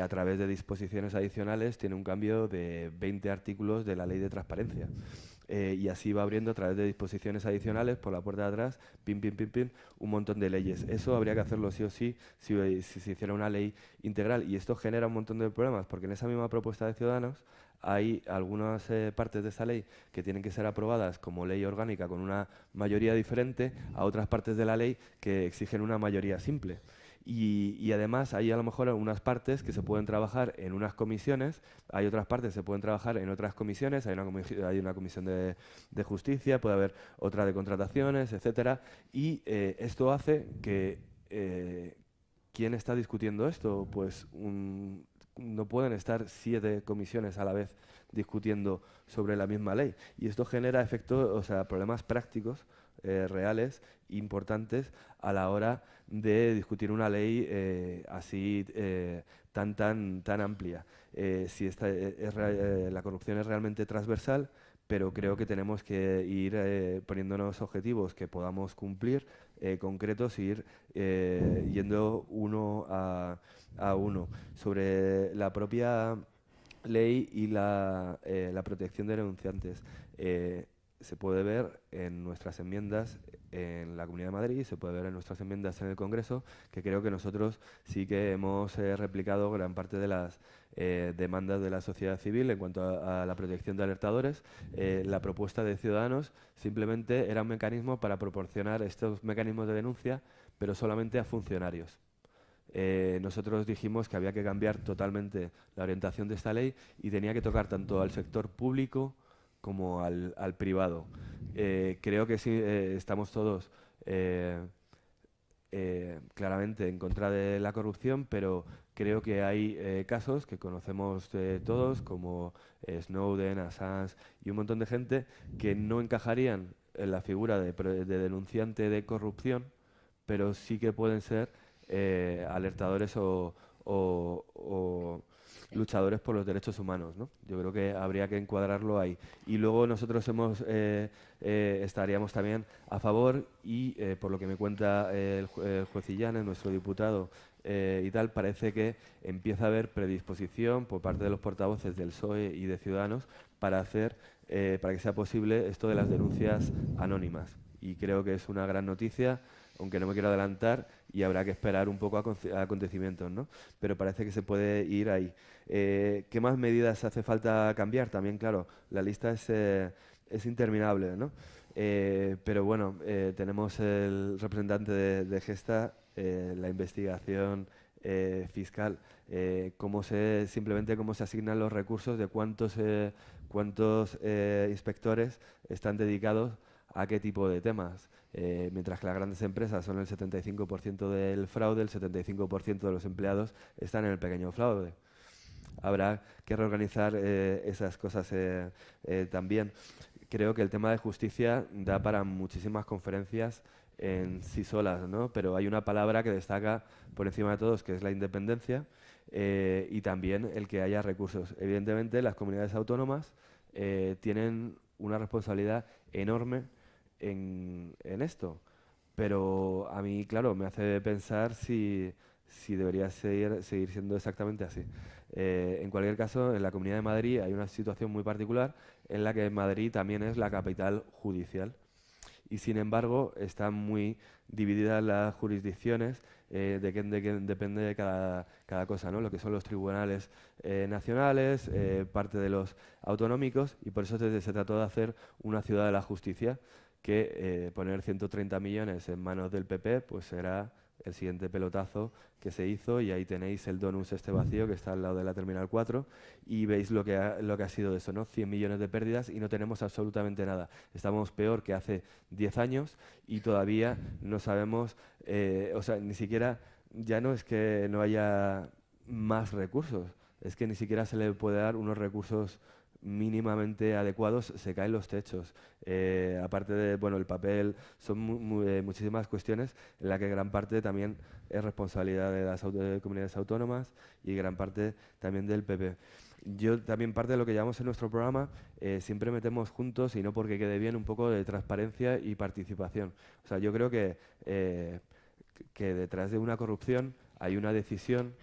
a través de disposiciones adicionales tiene un cambio de 20 artículos de la ley de transparencia. Y así va abriendo a través de disposiciones adicionales por la puerta de atrás, pim, pim, pim, pim, un montón de leyes. Eso habría que hacerlo sí o sí si se hiciera una ley integral. Y esto genera un montón de problemas, porque en esa misma propuesta de Ciudadanos hay algunas partes de esa ley que tienen que ser aprobadas como ley orgánica con una mayoría diferente a otras partes de la ley que exigen una mayoría simple. Y además hay a lo mejor unas partes que se pueden trabajar en unas comisiones, hay otras partes que se pueden trabajar en otras comisiones, hay una comisión de justicia, puede haber otra de contrataciones, etcétera, y esto hace que ¿quién está discutiendo esto? Pues no pueden estar 7 comisiones a la vez discutiendo sobre la misma ley, y esto genera efectos, o sea, problemas prácticos reales, importantes, a la hora de discutir una ley así tan amplia. Si la corrupción es realmente transversal, pero creo que tenemos que ir poniéndonos objetivos que podamos cumplir, concretos, e ir yendo uno a uno. Sobre la propia ley y la protección de denunciantes, se puede ver en nuestras enmiendas en la Comunidad de Madrid, se puede ver en nuestras enmiendas en el Congreso, que creo que nosotros sí que hemos replicado gran parte de las demandas de la sociedad civil en cuanto a la protección de alertadores. La propuesta de Ciudadanos simplemente era un mecanismo para proporcionar estos mecanismos de denuncia, pero solamente a funcionarios. Nosotros dijimos que había que cambiar totalmente la orientación de esta ley y tenía que tocar tanto al sector público como al privado. Creo que sí, estamos todos claramente en contra de la corrupción, pero creo que hay casos que conocemos todos, como Snowden, Assange y un montón de gente, que no encajarían en la figura de denunciante de corrupción, pero sí que pueden ser alertadores o luchadores por los derechos humanos, ¿no? Yo creo que habría que encuadrarlo ahí. Y luego nosotros estaríamos también a favor, y por lo que me cuenta el juez Illanes, nuestro diputado, y tal, parece que empieza a haber predisposición por parte de los portavoces del PSOE y de Ciudadanos para que sea posible esto de las denuncias anónimas. Y creo que es una gran noticia, aunque no me quiero adelantar, y habrá que esperar un poco a acontecimientos, ¿no? Pero parece que se puede ir ahí. ¿Qué más medidas hace falta cambiar? También, claro, la lista es interminable, ¿no? Pero bueno, tenemos el representante de Gesta, la investigación fiscal, simplemente cómo se asignan los recursos, de cuántos inspectores están dedicados a qué tipo de temas. Mientras que las grandes empresas son el 75% del fraude, el 75% de los empleados están en el pequeño fraude. Habrá que reorganizar esas cosas también. Creo que el tema de justicia da para muchísimas conferencias en sí solas, ¿no? Pero hay una palabra que destaca por encima de todos, que es la independencia, y también el que haya recursos. Evidentemente, las comunidades autónomas tienen una responsabilidad enorme en esto, pero a mí, claro, me hace pensar si debería seguir siendo exactamente así. En cualquier caso, en la Comunidad de Madrid hay una situación muy particular en la que Madrid también es la capital judicial y, sin embargo, están muy divididas las jurisdicciones de que depende de cada cosa, ¿no? Lo que son los tribunales nacionales, parte de los autonómicos, y por eso se trató de hacer una ciudad de la justicia, que poner 130 millones en manos del PP pues será el siguiente pelotazo que se hizo, y ahí tenéis el donus este vacío que está al lado de la Terminal 4 y veis lo que ha sido eso, ¿no? 100 millones de pérdidas y no tenemos absolutamente nada. Estamos peor que hace 10 años y todavía no sabemos, o sea, ni siquiera, ya no es que no haya más recursos, es que ni siquiera se le puede dar unos recursos mínimamente adecuados, se caen los techos. Aparte de, bueno, el papel, son muchísimas cuestiones en las que gran parte también es responsabilidad de las comunidades autónomas y gran parte también del PP. Yo también, parte de lo que llamamos en nuestro programa, siempre metemos juntos, y no porque quede bien, un poco de transparencia y participación. O sea, yo creo que detrás de una corrupción hay una decisión.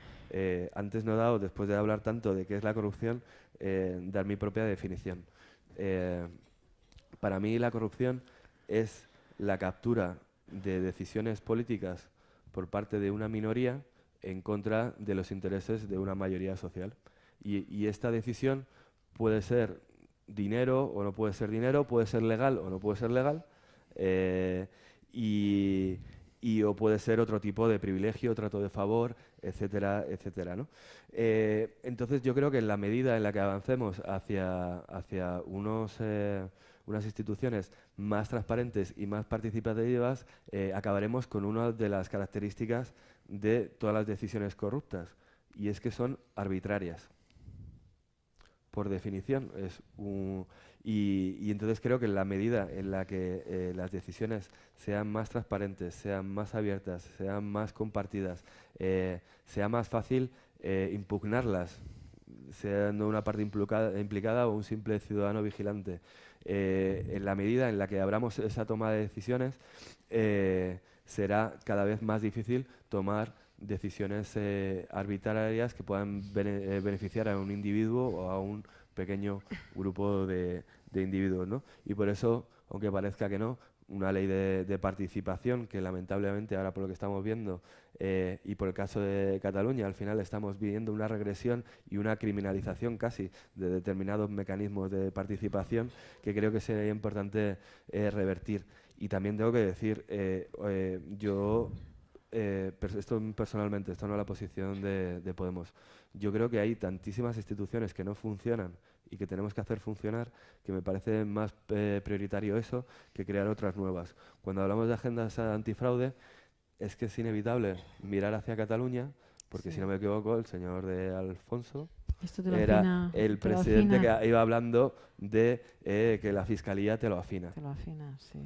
Antes no he dado, después de hablar tanto de qué es la corrupción, dar mi propia definición. Para mí la corrupción es la captura de decisiones políticas por parte de una minoría en contra de los intereses de una mayoría social. Y esta decisión puede ser dinero o no puede ser dinero, puede ser legal o no puede ser legal, o puede ser otro tipo de privilegio, trato de favor, etcétera, etcétera, ¿no? Entonces yo creo que en la medida en la que avancemos hacia unas instituciones más transparentes y más participativas, acabaremos con una de las características de todas las decisiones corruptas, y es que son arbitrarias. Por definición, y entonces creo que en la medida en la que las decisiones sean más transparentes, sean más abiertas, sean más compartidas, sea más fácil impugnarlas, siendo una parte implicada o un simple ciudadano vigilante. En la medida en la que abramos esa toma de decisiones, será cada vez más difícil tomar decisiones arbitrarias que puedan beneficiar a un individuo o a un pequeño grupo de individuos, ¿no? Y por eso, aunque parezca que no, una ley de participación, que lamentablemente ahora, por lo que estamos viendo, y por el caso de Cataluña, al final estamos viviendo una regresión y una criminalización casi de determinados mecanismos de participación, que creo que sería importante revertir. Y también tengo que decir, esto personalmente, esto no es la posición de Podemos. Yo creo que hay tantísimas instituciones que no funcionan y que tenemos que hacer funcionar, que me parece más prioritario eso que crear otras nuevas. Cuando hablamos de agendas antifraude, es que es inevitable mirar hacia Cataluña, porque si no me equivoco, el señor de Alfonso era el presidente que iba hablando de que la Fiscalía te lo afina.
Te lo afina, sí.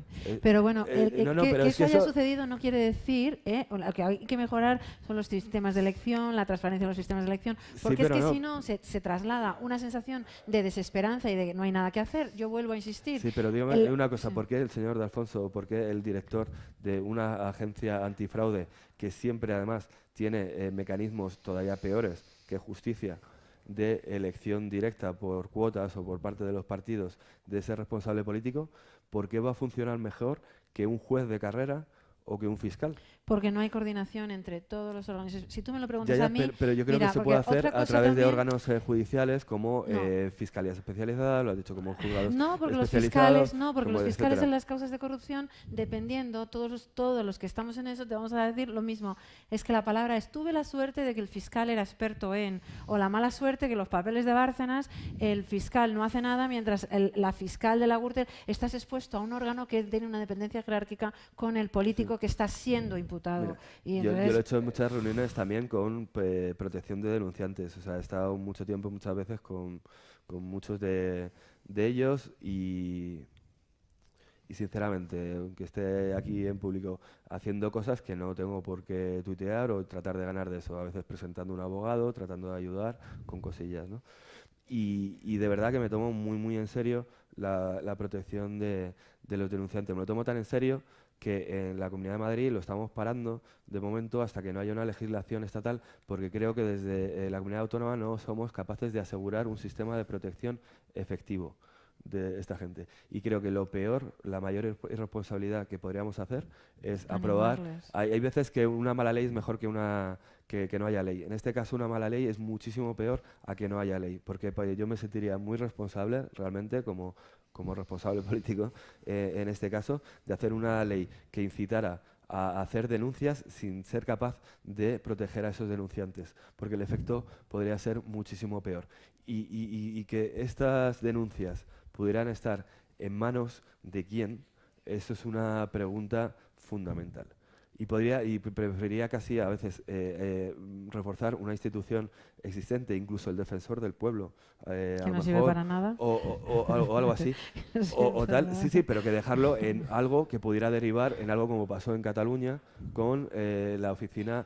Pero bueno, que eso haya sucedido no quiere decir, lo que hay que mejorar son los sistemas de elección, la transparencia de los sistemas de elección, porque es que si no se traslada una sensación de desesperanza y de que no hay nada que hacer. Yo vuelvo a insistir.
Sí, pero dígame una cosa, ¿por qué el señor de Alfonso, o por qué el director de una agencia antifraude, que siempre además tiene mecanismos todavía peores que justicia, de elección directa por cuotas o por parte de los partidos de ese responsable político, ¿por qué va a funcionar mejor que un juez de carrera o que un fiscal?
Porque no hay coordinación entre todos los órganos. Si tú me lo preguntas
Ya,
a mí...
pero yo creo
mira,
que se puede
porque
hacer
otra
a
cosa
través de
también-
órganos judiciales como
No.
fiscalías especializadas, lo has dicho, como juzgados
No, porque los
especializados,
fiscales, no, porque
como
los fiscales
etcétera.
en las causas de corrupción, dependiendo, todos los que estamos en eso, te vamos a decir lo mismo. Es que la palabra es tuve la suerte de que el fiscal era experto en, o la mala suerte que los papeles de Bárcenas, el fiscal no hace nada mientras la fiscal de la Gürtel estás expuesto a un órgano que tiene una dependencia jerárquica con el político que está siendo imputado.
Mira,
Y
yo
entonces,
lo he hecho en muchas reuniones también con protección de denunciantes. O sea, he estado mucho tiempo, muchas veces, con muchos de ellos y sinceramente, aunque esté aquí en público haciendo cosas que no tengo por qué tuitear o tratar de ganar de eso, a veces presentando un abogado, tratando de ayudar con cosillas, ¿no? Y de verdad que me tomo muy, muy en serio la protección de los denunciantes. Me lo tomo tan en serio que en la Comunidad de Madrid lo estamos parando de momento hasta que no haya una legislación estatal, porque creo que desde la Comunidad Autónoma no somos capaces de asegurar un sistema de protección efectivo de esta gente. Y creo que lo peor, la mayor irresponsabilidad que podríamos hacer es aprobar.
Animarles.
Hay veces que una mala ley es mejor que que no haya ley. En este caso, una mala ley es muchísimo peor a que no haya ley, porque yo me sentiría muy responsable, realmente, como responsable político, en este caso, de hacer una ley que incitara a hacer denuncias sin ser capaz de proteger a esos denunciantes, porque el efecto podría ser muchísimo peor. Y que estas denuncias pudieran estar en manos de quién, eso es una pregunta fundamental. Y preferiría casi a veces reforzar una institución existente, incluso el defensor del pueblo, a
que
lo
no sirve
mejor,
para nada.
o algo así.
Sí,
O tal,
para
sí,
nada.
sí, pero que dejarlo en algo que pudiera derivar en algo como pasó en Cataluña con la oficina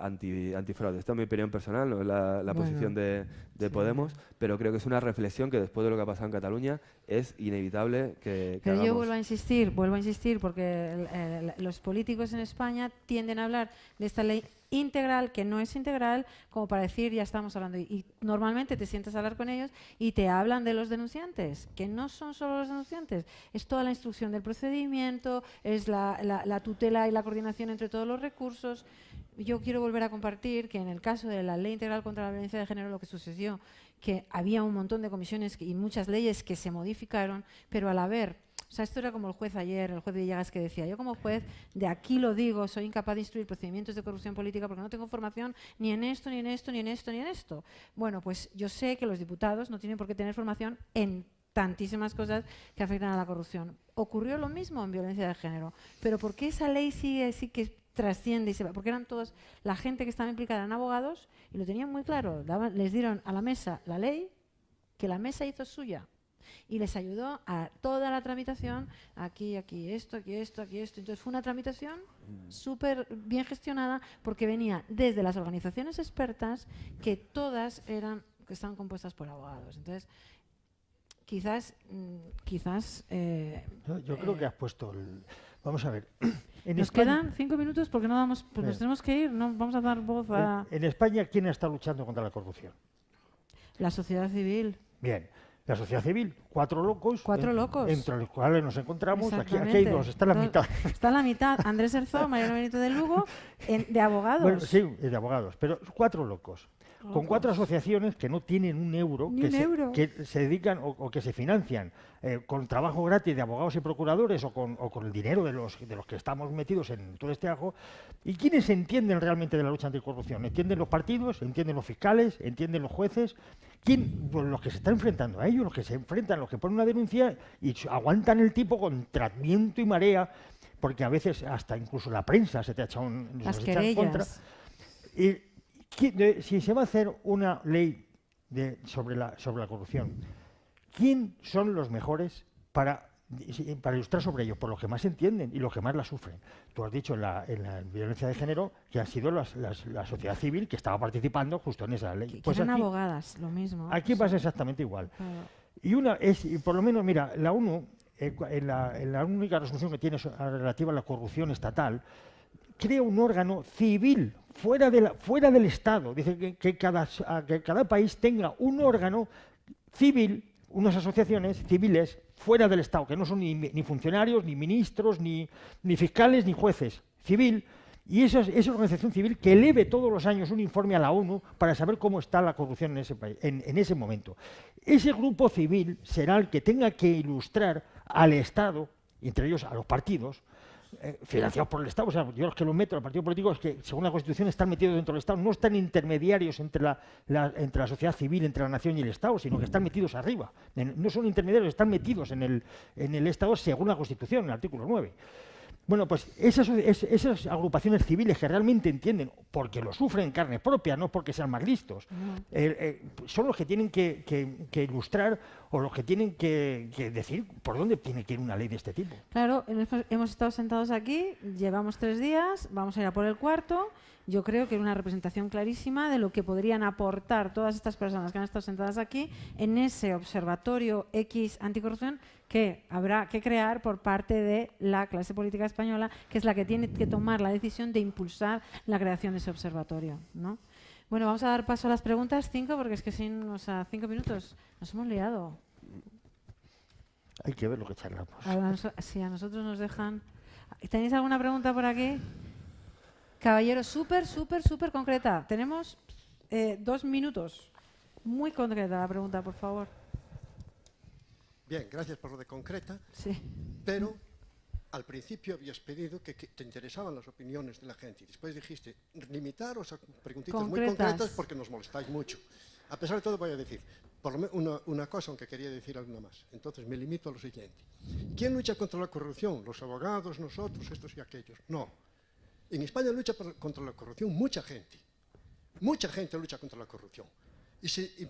antifraude. Esta es mi opinión personal, no es la
Bueno,
posición de
sí.
Podemos, pero creo que es una reflexión que después de lo que ha pasado en Cataluña es inevitable que
Pero yo
hagamos.
vuelvo a insistir, porque los políticos en España tienden a hablar de esta ley integral, que no es integral, como para decir, ya estamos hablando. Y normalmente te sientas a hablar con ellos y te hablan de los denunciantes, que no son solo los denunciantes, es toda la instrucción del procedimiento, es la tutela y la coordinación entre todos los recursos. Yo quiero volver a compartir que en el caso de la Ley Integral contra la Violencia de Género lo que sucedió, que había un montón de comisiones y muchas leyes que se modificaron, pero al haber, o sea, esto era como el juez ayer, el juez Villegas, que decía, yo como juez, de aquí lo digo, soy incapaz de instruir procedimientos de corrupción política porque no tengo formación ni en esto, ni en esto, ni en esto, ni en esto. Bueno, pues yo sé que los diputados no tienen por qué tener formación en tantísimas cosas que afectan a la corrupción. Ocurrió lo mismo en violencia de género, pero ¿por qué esa ley sí que trasciende y se va? Porque eran todos, la gente que estaba implicada eran abogados y lo tenían muy claro, les dieron a la mesa la ley, que la mesa hizo suya y les ayudó a toda la tramitación, aquí esto. Entonces fue una tramitación súper bien gestionada porque venía desde las organizaciones expertas que todas estaban compuestas por abogados. Entonces, quizás
Yo creo que has puesto vamos a ver.
nos quedan 5 minutos porque no vamos, pues nos tenemos que ir, no vamos a dar voz a
En España, ¿quién está luchando contra la corrupción?
la sociedad civil.
Bien, la sociedad civil, 4 locos.
4 locos.
Entre los cuales nos encontramos. Aquí hay
Exactamente.
2, está la mitad.
Está la mitad. Andrés Herzog, Mariano Benito de Lugo, de abogados.
Bueno, sí, de abogados, pero 4 locos. Con 4 asociaciones que no tienen un euro,
Ni un euro.
que se dedican o que se financian con trabajo gratis de abogados y procuradores o con el dinero de los que estamos metidos en todo este ajo. ¿Y quiénes entienden realmente de la lucha anticorrupción? ¿Entienden los partidos? ¿Entienden los fiscales? ¿Entienden los jueces? ¿Quién? Pues los que se están enfrentando a ellos, los que se enfrentan, los que ponen una denuncia y aguantan el tipo contra viento y marea, porque a veces hasta incluso la prensa se te ha echado
Las
se echa en contra.
querellas.
Y si se va a hacer una ley sobre la corrupción, ¿quién son los mejores para ilustrar sobre ello? Por los que más entienden y los que más la sufren. Tú has dicho en la violencia de género que han sido la sociedad civil que estaba participando justo en esa ley.
Que eran abogadas, lo mismo.
Aquí pasa exactamente igual.
Claro.
Y por lo menos, mira, la ONU, en la única resolución que tiene relativa a la corrupción estatal, crea un órgano civil fuera del Estado. Dice que cada país tenga un órgano civil, unas asociaciones civiles fuera del Estado, que no son ni funcionarios, ni ministros, ni fiscales, ni jueces. Civil, Y esa organización civil que eleve todos los años un informe a la ONU para saber cómo está la corrupción en ese país, en ese momento. Ese grupo civil será el que tenga que ilustrar al Estado, y entre ellos a los partidos, financiados por el Estado. O sea, yo los que los meto, los partidos políticos, que según la Constitución están metidos dentro del Estado, no están intermediarios entre la sociedad civil, entre la nación y el Estado, sino que están metidos arriba. No son intermediarios, están metidos en el Estado según la Constitución, en el artículo 9. Bueno, pues esas agrupaciones civiles que realmente entienden, porque lo sufren en carne propia, no porque sean más listos, son los que tienen que ilustrar o los que tienen que decir por dónde tiene que ir una ley de este tipo.
Claro, hemos estado sentados aquí, llevamos 3 días, vamos a ir a por el 4. Yo creo que es una representación clarísima de lo que podrían aportar todas estas personas que han estado sentadas aquí en ese observatorio X anticorrupción que habrá que crear por parte de la clase política española, que es la que tiene que tomar la decisión de impulsar la creación de ese observatorio, ¿no? Bueno, vamos a dar paso a las preguntas, 5, porque es que sin, 5 minutos nos hemos liado.
Hay que ver lo que charlamos.
Si a nosotros nos dejan... ¿Tenéis alguna pregunta por aquí? Caballero, súper concreta. Tenemos 2 minutos. Muy concreta la pregunta, por favor.
Bien, gracias por lo de concreta,
Sí.
pero al principio habías pedido que te interesaban las opiniones de la gente y después dijiste limitaros a preguntitas muy concretas porque nos molestáis mucho. A pesar de todo voy a decir por lo menos una cosa, aunque quería decir alguna más. Entonces me limito a lo siguiente. ¿Quién lucha contra la corrupción? ¿Los abogados, nosotros, estos y aquellos? No. En España lucha contra la corrupción mucha gente. Mucha gente lucha contra la corrupción.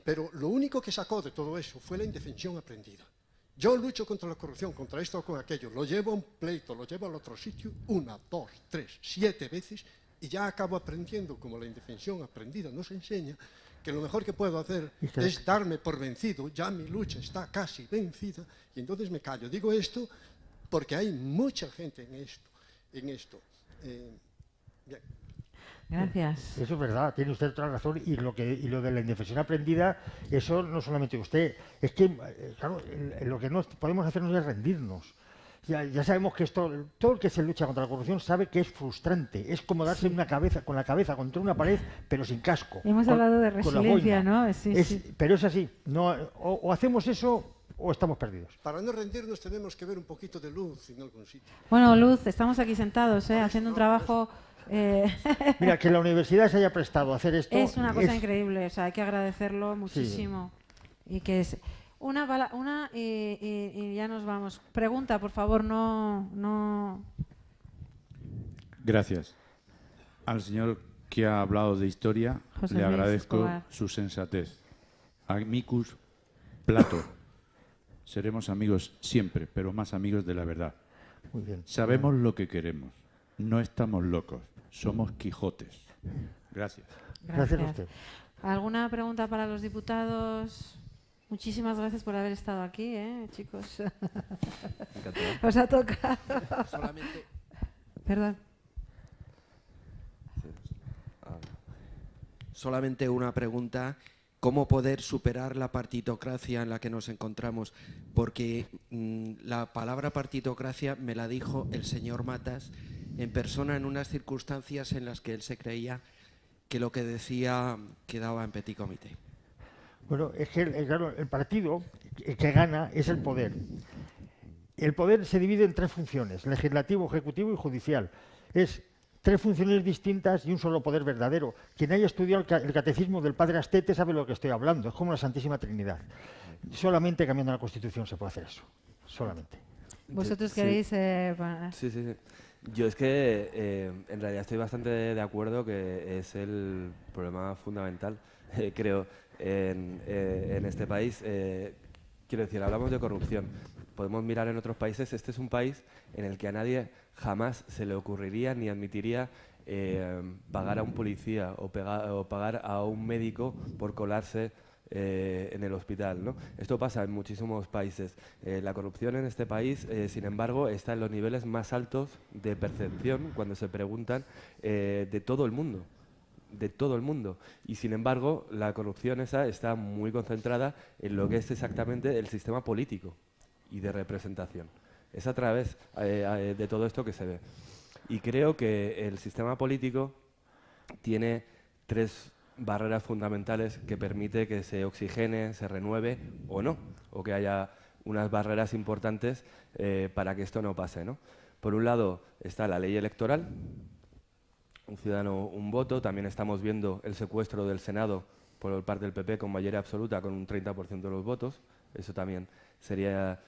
Pero lo único que sacó de todo eso fue la indefensión aprendida. Yo lucho contra la corrupción, contra esto o con aquello, lo llevo a un pleito, lo llevo al otro sitio 1, 2, 3, 7 veces y ya acabo aprendiendo, como la indefensión aprendida nos enseña, que lo mejor que puedo hacer es darme por vencido, ya mi lucha está casi vencida y entonces me callo. Digo esto porque hay mucha gente en esto. Bien.
Gracias.
Eso es verdad, tiene usted toda la razón. Y lo de la indefensión aprendida, eso no solamente usted. Es que, claro, lo que no podemos hacernos es rendirnos. Ya sabemos que todo el que se lucha contra la corrupción sabe que es frustrante. Es como darse con la cabeza contra una pared, pero sin casco.
Hemos hablado de resiliencia, ¿no? Sí.
Pero es así. No, o hacemos eso o estamos perdidos.
Para no rendirnos tenemos que ver un poquito de luz en algún sitio.
Bueno, Luz, estamos aquí sentados, haciendo un trabajo...
Mira, que la universidad se haya prestado a hacer esto...
Es una cosa increíble, o sea, hay que agradecerlo muchísimo. Sí. Y que es... y ya nos vamos. Pregunta, por favor, no...
Gracias. Al señor que ha hablado de historia,
José
le
Luis
agradezco
Escobar.
su sensatez. Amicus Plato. Seremos amigos siempre, pero más amigos de la verdad.
Muy bien.
Sabemos lo que queremos. No estamos locos. Somos Quijotes. Gracias.
Gracias a usted.
¿Alguna pregunta para los diputados? Muchísimas gracias por haber estado aquí, chicos. Os ha tocado.
Solamente,
Perdón.
solamente una pregunta. ¿Cómo poder superar la partitocracia en la que nos encontramos? Porque la palabra partitocracia me la dijo el señor Matas en persona en unas circunstancias en las que él se creía que lo que decía quedaba en petit comité.
Bueno, es que claro, el partido que gana es el poder. El poder se divide en 3 funciones, legislativo, ejecutivo y judicial. Es 3 funciones distintas y un solo poder verdadero. Quien haya estudiado el catecismo del padre Astete sabe lo que estoy hablando. Es como la Santísima Trinidad. Solamente cambiando la Constitución se puede hacer eso. Solamente.
¿Vosotros
Sí.
queréis...?
Sí. Yo es que en realidad estoy bastante de acuerdo que es el problema fundamental, creo, en este país. Quiero decir, hablamos de corrupción. Podemos mirar en otros países. Este es un país en el que a nadie jamás se le ocurriría ni admitiría pagar a un policía o pagar a un médico por colarse en el hospital, ¿no? Esto pasa en muchísimos países. La corrupción en este país, sin embargo, está en los niveles más altos de percepción cuando se preguntan de todo el mundo. De todo el mundo. Y sin embargo, la corrupción esa está muy concentrada en lo que es exactamente el sistema político y de representación. Es a través de todo esto que se ve. Y creo que el sistema político tiene 3 barreras fundamentales que permite que se oxigene, se renueve o no, o que haya unas barreras importantes para que esto no pase, ¿no? Por un lado está la ley electoral, un ciudadano, un voto. También estamos viendo el secuestro del Senado por parte del PP con mayoría absoluta, con un 30% de los votos. Eso también sería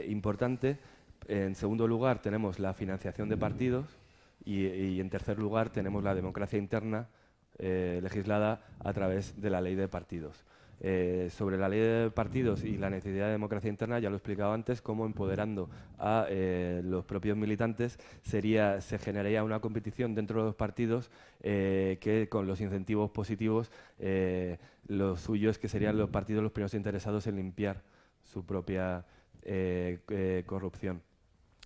importante. En segundo lugar tenemos la financiación de partidos y en tercer lugar tenemos la democracia interna legislada a través de la ley de partidos. Sobre la ley de partidos y la necesidad de democracia interna, ya lo he explicado antes, cómo empoderando a los propios militantes se generaría una competición dentro de los partidos que con los incentivos positivos, lo suyo es que serían los partidos los primeros interesados en limpiar su propia corrupción.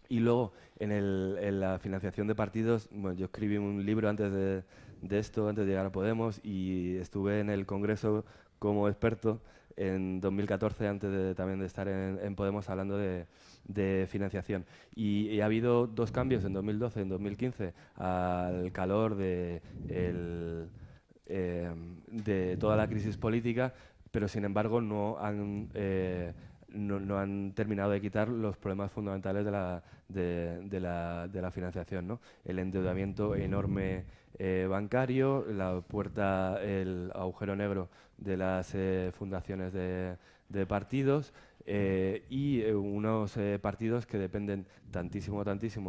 Y luego, en la financiación de partidos, bueno, yo escribí un libro antes de esto, antes de llegar a Podemos, y estuve en el Congreso como experto en 2014, antes también de estar en Podemos, hablando de financiación. Y ha habido 2 cambios en 2012 y en 2015 al calor de toda la crisis política, pero sin embargo no han terminado de quitar los problemas fundamentales de la financiación, ¿no? El endeudamiento enorme bancario, el agujero negro de las fundaciones de partidos y unos partidos que dependen tantísimo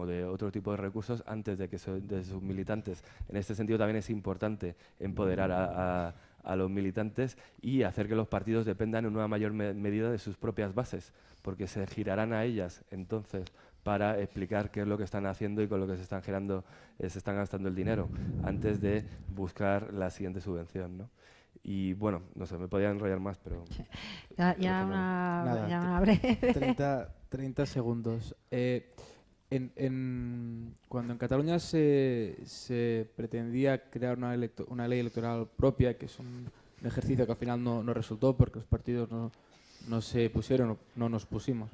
de otro tipo de recursos antes de sus militantes. En este sentido también es importante empoderar a los militantes y hacer que los partidos dependan en una mayor medida de sus propias bases, porque se girarán a ellas entonces para explicar qué es lo que están haciendo y con lo que se están gastando el dinero, antes de buscar la siguiente subvención, ¿no? Y bueno, no sé, me podía enrollar más, pero...
Ya una breve...
30 segundos. Cuando en Cataluña se pretendía crear una ley electoral propia, que es un ejercicio que al final no resultó porque los partidos no se pusieron, no nos pusimos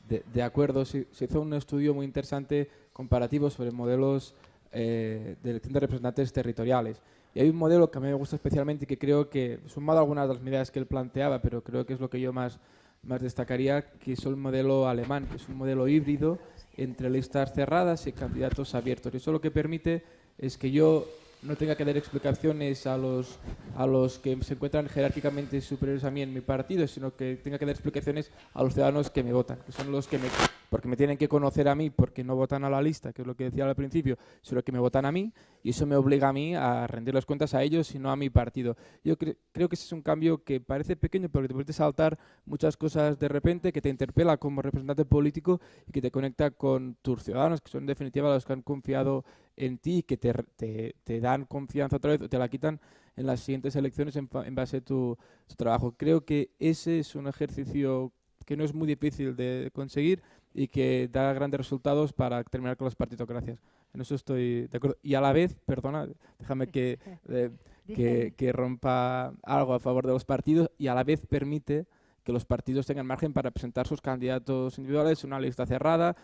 de acuerdo, se hizo un estudio muy interesante comparativo sobre modelos de elección de representantes territoriales. Y hay un modelo que a mí me gusta especialmente y que creo que, sumado a algunas de las medidas que él planteaba, pero creo que es lo que yo más destacaría, que es el modelo alemán, que es un modelo híbrido entre listas cerradas y candidatos abiertos. Y eso lo que permite es que yo no tenga que dar explicaciones a los que se encuentran jerárquicamente superiores a mí en mi partido, sino que tenga que dar explicaciones a los ciudadanos que me votan, que son los que porque me tienen que conocer a mí, porque no votan a la lista, que es lo que decía al principio, sino que me votan a mí, y eso me obliga a mí a rendirles cuentas a ellos y no a mi partido. Yo creo que ese es un cambio que parece pequeño, pero que te permite saltar muchas cosas de repente, que te interpela como representante político y que te conecta con tus ciudadanos, que son en definitiva los que han confiado en ti, que te dan confianza otra vez o te la quitan en las siguientes elecciones en base a tu trabajo. Creo que ese es un ejercicio que no es muy difícil de conseguir y que da grandes resultados para terminar con las partitocracias. En eso estoy de acuerdo. Y a la vez, perdona, déjame que rompa algo a favor de los partidos, y a la vez permite que los partidos tengan margen para presentar sus candidatos individuales en una lista cerrada,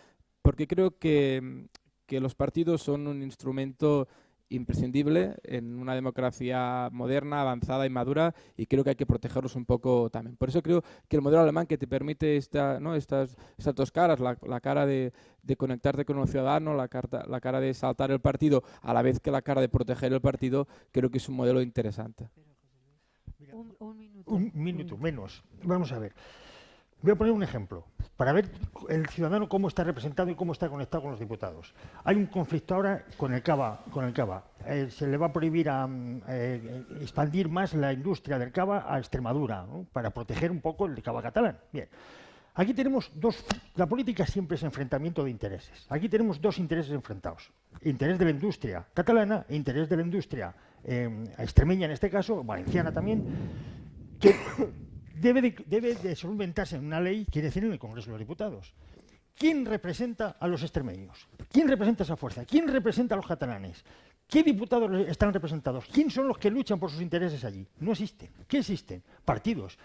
porque creo que los partidos son un instrumento imprescindible en una democracia moderna, avanzada y madura, y creo que hay que protegerlos un poco también. Por eso creo que el modelo alemán, que te permite estas 2 caras, la cara de conectarte con un ciudadano, la cara de saltar el partido, a la vez que la cara de proteger el partido, creo que es un modelo interesante.
Un minuto menos. Vamos a ver. Voy a poner un ejemplo, para ver el ciudadano cómo está representado y cómo está conectado con los diputados. Hay un conflicto ahora con el cava. Se le va a prohibir expandir más la industria del cava a Extremadura, ¿no? Para proteger un poco el cava catalán. Bien. Aquí tenemos la política siempre es enfrentamiento de intereses. Aquí tenemos 2 intereses enfrentados. Interés de la industria catalana e interés de la industria extremeña, en este caso, valenciana también, que debe de solventarse en una ley, quiere decir en el Congreso de los Diputados. ¿Quién representa a los extremeños? ¿Quién representa esa fuerza? ¿Quién representa a los catalanes? ¿Qué diputados están representados? ¿Quién son los que luchan por sus intereses allí? No existen. ¿Qué existen? Partidos.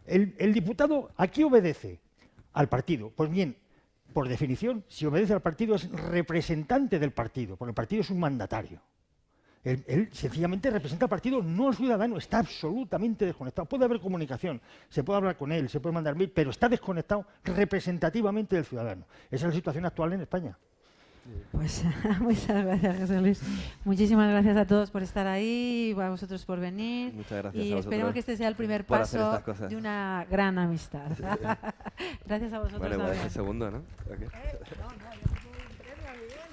El diputado, ¿a qué obedece? Al partido. Pues bien, por definición, si obedece al partido, es representante del partido, porque el partido es un mandatario. Él sencillamente representa al partido, no al ciudadano, está absolutamente desconectado. Puede haber comunicación, se puede hablar con él, se puede mandar mail, pero está desconectado representativamente del ciudadano. Esa es la situación actual en España.
Pues muchas gracias, José Luis. Muchísimas gracias a todos por estar ahí, a vosotros por venir.
Muchas gracias
y
a vosotros
esperemos que este sea el primer
por hacer
paso
estas cosas.
de una gran amistad. Gracias a vosotros.
Bueno, igual es
también.
el segundo, ¿no? Okay.
No, yo tengo un premio, Miguel.